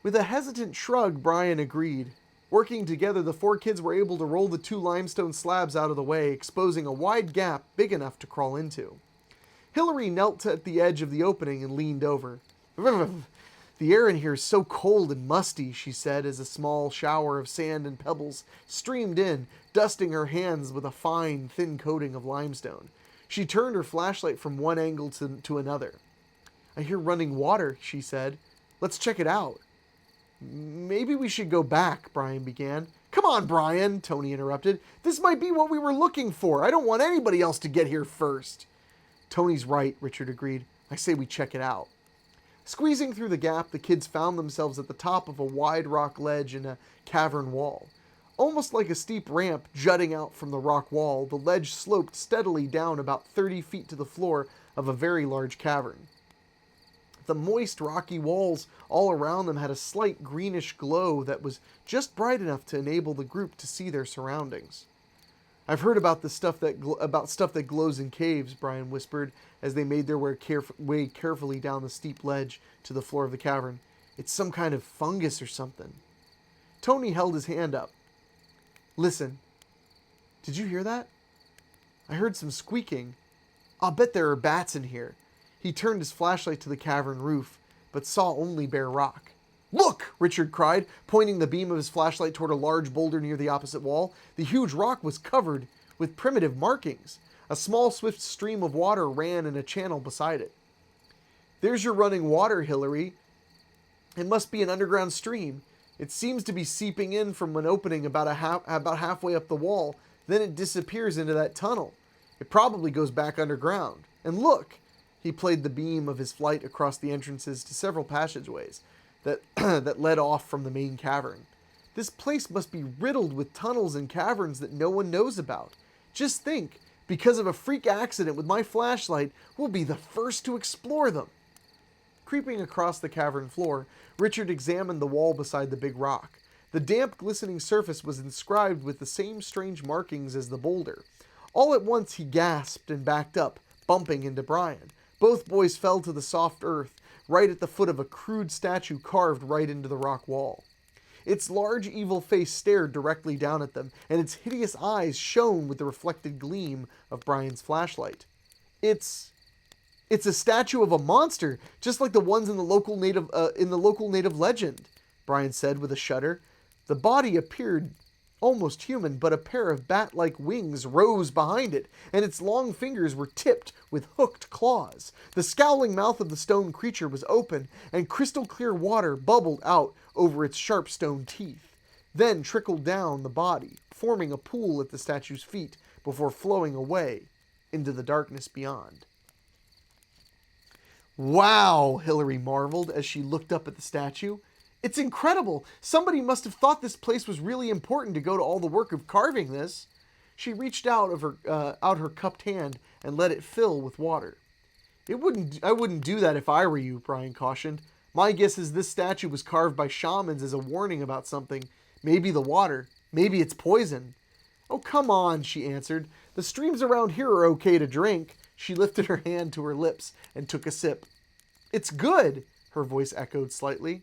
With a hesitant shrug, Brian agreed. Working together, the four kids were able to roll the two limestone slabs out of the way, exposing a wide gap big enough to crawl into. Hillary knelt at the edge of the opening and leaned over. The air in here is so cold and musty, she said as a small shower of sand and pebbles streamed in, dusting her hands with a fine, thin coating of limestone. She turned her flashlight from one angle to another. I hear running water, she said. Let's check it out. Maybe we should go back, Brian began. Come on, Brian, Tony interrupted. This might be what we were looking for. I don't want anybody else to get here first. Tony's right, Richard agreed. I say we check it out. Squeezing through the gap, the kids found themselves at the top of a wide rock ledge in a cavern wall. Almost like a steep ramp jutting out from the rock wall, the ledge sloped steadily down about 30 feet to the floor of a very large cavern. The moist, rocky walls all around them had a slight greenish glow that was just bright enough to enable the group to see their surroundings. "I've heard about the stuff that glows in caves," Brian whispered as they made their way carefully down the steep ledge to the floor of the cavern. "It's some kind of fungus or something." Tony held his hand up. "Listen, did you hear that? I heard some squeaking. I'll bet there are bats in here." He turned his flashlight to the cavern roof, but saw only bare rock. "Look!" Richard cried, pointing the beam of his flashlight toward a large boulder near the opposite wall. The huge rock was covered with primitive markings. A small, swift stream of water ran in a channel beside it. "There's your running water, Hillary. It must be an underground stream. It seems to be seeping in from an opening about halfway up the wall. Then it disappears into that tunnel. It probably goes back underground. And look!" He played the beam of his flight across the entrances to several passageways that that led off from the main cavern. "This place must be riddled with tunnels and caverns that no one knows about. Just think, because of a freak accident with my flashlight, we'll be the first to explore them." Creeping across the cavern floor, Richard examined the wall beside the big rock. The damp, glistening surface was inscribed with the same strange markings as the boulder. All at once he gasped and backed up, bumping into Brian. Both boys fell to the soft earth, right at the foot of a crude statue carved right into the rock wall. Its large, evil face stared directly down at them, and its hideous eyes shone with the reflected gleam of Brian's flashlight. It's a statue of a monster, just like the ones in the local native legend," Brian said with a shudder. The body appeared almost human, but a pair of bat-like wings rose behind it, and its long fingers were tipped with hooked claws. The scowling mouth of the stone creature was open, and crystal-clear water bubbled out over its sharp stone teeth, then trickled down the body, forming a pool at the statue's feet before flowing away into the darkness beyond. "Wow," Hillary marveled as she looked up at the statue. "It's incredible. Somebody must have thought this place was really important to go to all the work of carving this." She reached out her cupped hand and let it fill with water. I wouldn't do that if I were you," Brian cautioned. "My guess is this statue was carved by shamans as a warning about something. Maybe the water. Maybe it's poison." "Oh, come on," she answered. "The streams around here are okay to drink." She lifted her hand to her lips and took a sip. "It's good," her voice echoed slightly.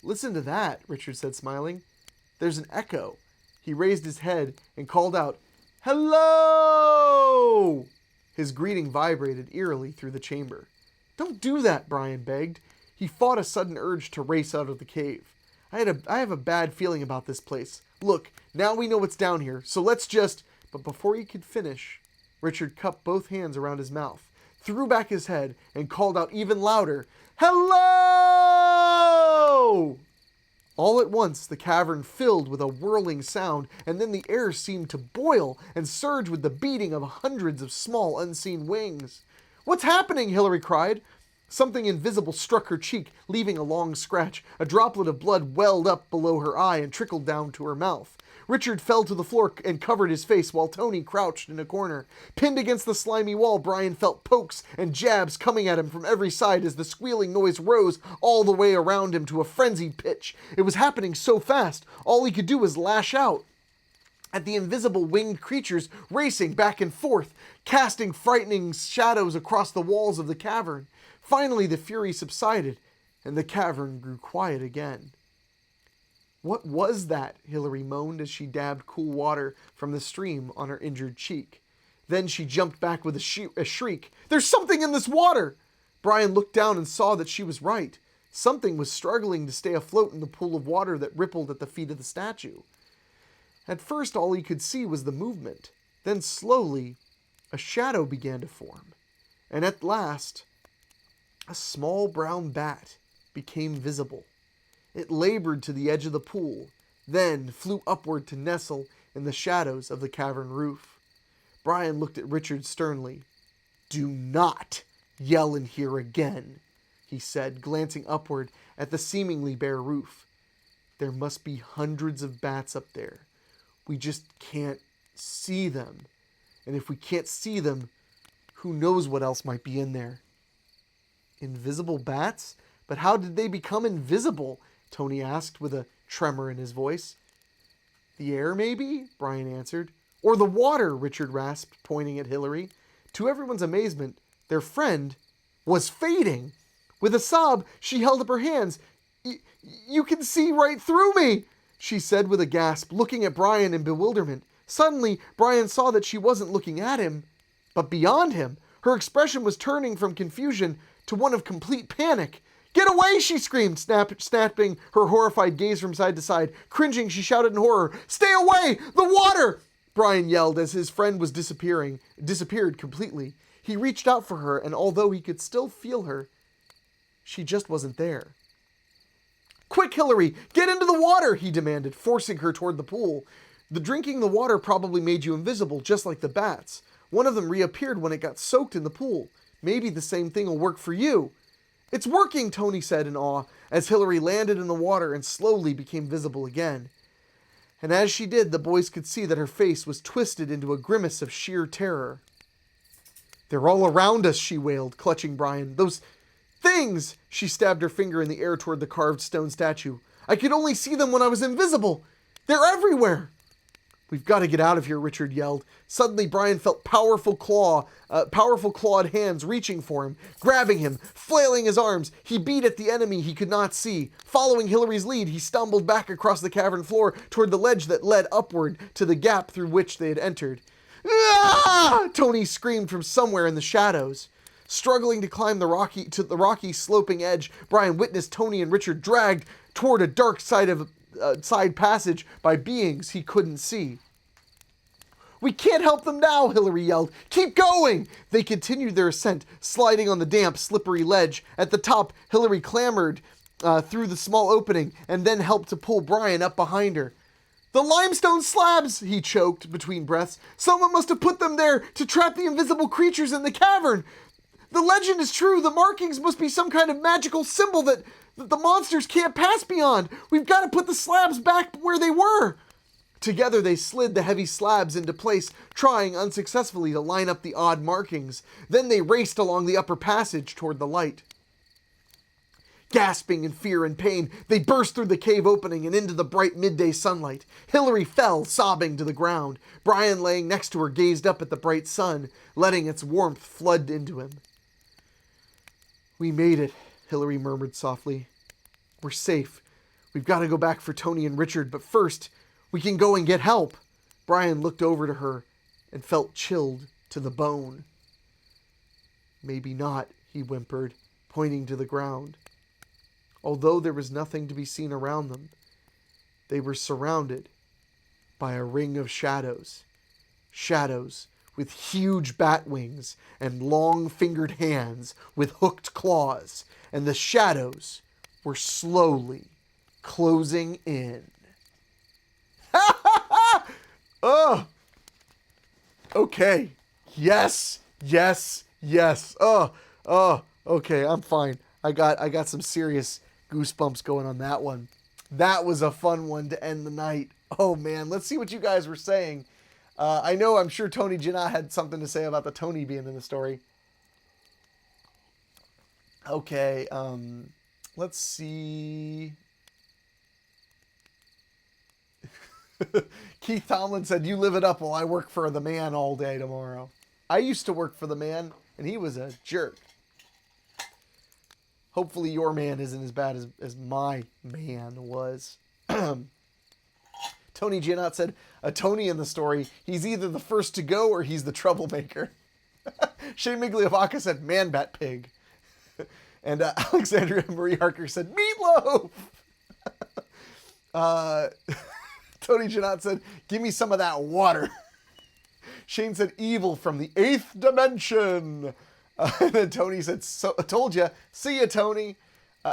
"Listen to that," Richard said, smiling. "There's an echo." He raised his head and called out, "Hello!" His greeting vibrated eerily through the chamber. "Don't do that," Brian begged. He fought a sudden urge to race out of the cave. I have a bad feeling about this place. Look, now we know what's down here, so let's just..." But before he could finish, Richard cupped both hands around his mouth, threw back his head, and called out even louder, "Hello!" All at once, the cavern filled with a whirling sound, and then the air seemed to boil and surge with the beating of hundreds of small, unseen wings. "What's happening?" Hillary cried. Something invisible struck her cheek, leaving a long scratch. A droplet of blood welled up below her eye and trickled down to her mouth. Richard fell to the floor and covered his face while Tony crouched in a corner. Pinned against the slimy wall, Brian felt pokes and jabs coming at him from every side as the squealing noise rose all the way around him to a frenzied pitch. It was happening so fast, all he could do was lash out at the invisible winged creatures racing back and forth, casting frightening shadows across the walls of the cavern. Finally, the fury subsided, and the cavern grew quiet again. "What was that?" Hillary moaned as she dabbed cool water from the stream on her injured cheek. Then she jumped back with a shriek. "There's something in this water!" Brian looked down and saw that she was right. Something was struggling to stay afloat in the pool of water that rippled at the feet of the statue. At first, all he could see was the movement. Then slowly, a shadow began to form. And at last, a small brown bat became visible. It labored to the edge of the pool, then flew upward to nestle in the shadows of the cavern roof. Brian looked at Richard sternly. "Do not yell in here again," he he said, glancing upward at the seemingly bare roof. There must be hundreds of bats up there. We just can't see them. And if we can't see them, who knows what else might be in there? Invisible bats? But how did they become invisible? Tony asked with a tremor in his voice. The air, maybe? Brian answered. Or the water, Richard rasped, pointing at Hillary. To everyone's amazement, their friend was fading. With a sob, she held up her hands. You can see right through me, she said with a gasp, looking at Brian in bewilderment. Suddenly, Brian saw that she wasn't looking at him, but beyond him. Her expression was turning from confusion to one of complete panic. Get away, she screamed, snapping her horrified gaze from side to side. Cringing, she shouted in horror, Stay away! The water! Brian yelled as his friend was disappeared completely. He reached out for her, and although he could still feel her, she just wasn't there. Quick, Hillary, get into the water, he demanded, forcing her toward the pool. Drinking the water probably made you invisible, just like the bats. One of them reappeared when it got soaked in the pool. Maybe the same thing will work for you. It's working, Tony said in awe, as Hillary landed in the water and slowly became visible again. And as she did, the boys could see that her face was twisted into a grimace of sheer terror. They're all around us, she wailed, clutching Brian. Those things! She stabbed her finger in the air toward the carved stone statue. I could only see them when I was invisible. They're everywhere. We've got to get out of here, Richard yelled. Suddenly, Brian felt powerful clawed hands reaching for him, grabbing him, flailing his arms. He beat at the enemy he could not see. Following Hillary's lead, he stumbled back across the cavern floor toward the ledge that led upward to the gap through which they had entered. Ah! Tony screamed from somewhere in the shadows. Struggling to climb the rocky sloping edge, Brian witnessed Tony and Richard dragged toward a dark side passage by beings he couldn't see. We can't help them now, Hillary yelled. Keep going! They continued their ascent, sliding on the damp, slippery ledge. At the top, Hillary clambered through the small opening and then helped to pull Brian up behind her. The limestone slabs, he choked between breaths. Someone must have put them there to trap the invisible creatures in the cavern. The legend is true. The markings must be some kind of magical symbol that the monsters can't pass beyond. We've got to put the slabs back where they were. Together they slid the heavy slabs into place, trying unsuccessfully to line up the odd markings. Then they raced along the upper passage toward the light. Gasping in fear and pain, they burst through the cave opening and into the bright midday sunlight. Hillary fell, sobbing, to the ground. Brian, laying next to her, gazed up at the bright sun, letting its warmth flood into him. We made it, Hillary murmured softly. We're safe. We've got to go back for Tony and Richard, but first, we can go and get help. Brian looked over to her and felt chilled to the bone. Maybe not, he whimpered, pointing to the ground. Although there was nothing to be seen around them, they were surrounded by a ring of shadows. Shadows with huge bat wings and long-fingered hands with hooked claws, and the shadows were slowly closing in. Oh! Okay. Yes. Okay, I'm fine. I got some serious goosebumps going on that one. That was a fun one to end the night. Oh man, let's see what you guys were saying. I'm sure Tony Janat had something to say about the Tony being in the story. Okay, let's see. Keith Tomlin said, you live it up while I work for the man all day tomorrow. I used to work for the man, and he was a jerk. Hopefully your man isn't as bad as my man was. Tony Giannot said, a Tony in the story, he's either the first to go or he's the troublemaker. Shane Migliavacca said, man bat pig. And Alexandria Marie Harker said, meatloaf. Tony Giannot said, give me some of that water. Shane said, evil from the 8th dimension. And then Tony said, so, I told ya. See ya, Tony.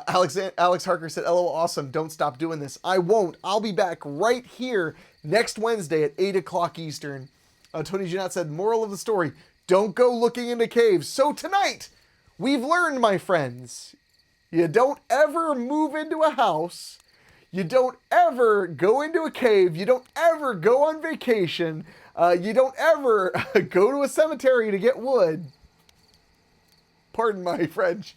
Alex Harker said, LOL, awesome. Don't stop doing this. I won't. I'll be back right here next Wednesday at 8 o'clock Eastern. Tony Giannot said, moral of the story, don't go looking into caves. So tonight, we've learned, my friends, You don't ever move into a house. You don't ever go into a cave. You don't ever go on vacation. You don't ever go to a cemetery to get wood. Pardon my French.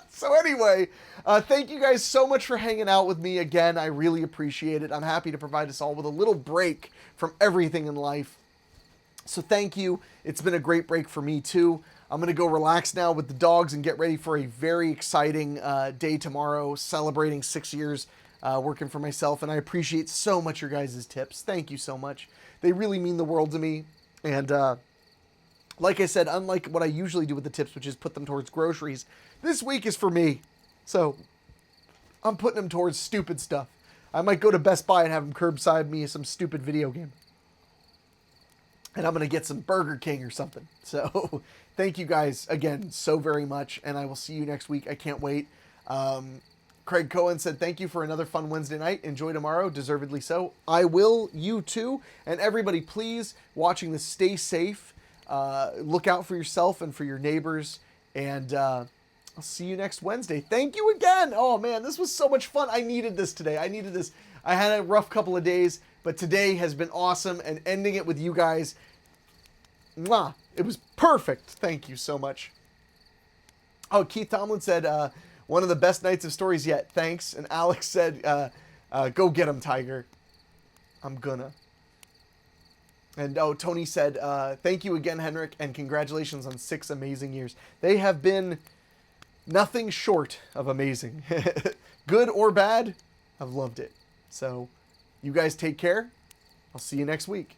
So anyway, thank you guys so much for hanging out with me again. I really appreciate it. I'm happy to provide us all with a little break from everything in life. So thank you. It's been a great break for me too. I'm going to go relax now with the dogs and get ready for a very exciting day tomorrow, celebrating 6 years working for myself. And I appreciate so much your guys' tips. Thank you so much. They really mean the world to me. And like I said, unlike what I usually do with the tips, which is put them towards groceries, this week is for me. So I'm putting them towards stupid stuff. I might go to Best Buy and have them curbside me some stupid video game. And I'm going to get some Burger King or something. So thank you guys again so very much. And I will see you next week. I can't wait. Craig Cohen said, thank you for another fun Wednesday night. Enjoy tomorrow. Deservedly so. I will. You too. And everybody, please, watching this, stay safe. Look out for yourself and for your neighbors. And I'll see you next Wednesday. Thank you again. Oh, man, this was so much fun. I needed this today. I needed this. I had a rough couple of days. But today has been awesome, and ending it with you guys, mwah, it was perfect. Thank you so much. Oh, Keith Tomlin said, one of the best nights of stories yet. Thanks. And Alex said, go get him, Tiger. I'm gonna. And oh, Tony said, thank you again, Henrik, and congratulations on 6 amazing years. They have been nothing short of amazing. Good or bad, I've loved it. So you guys take care. I'll see you next week.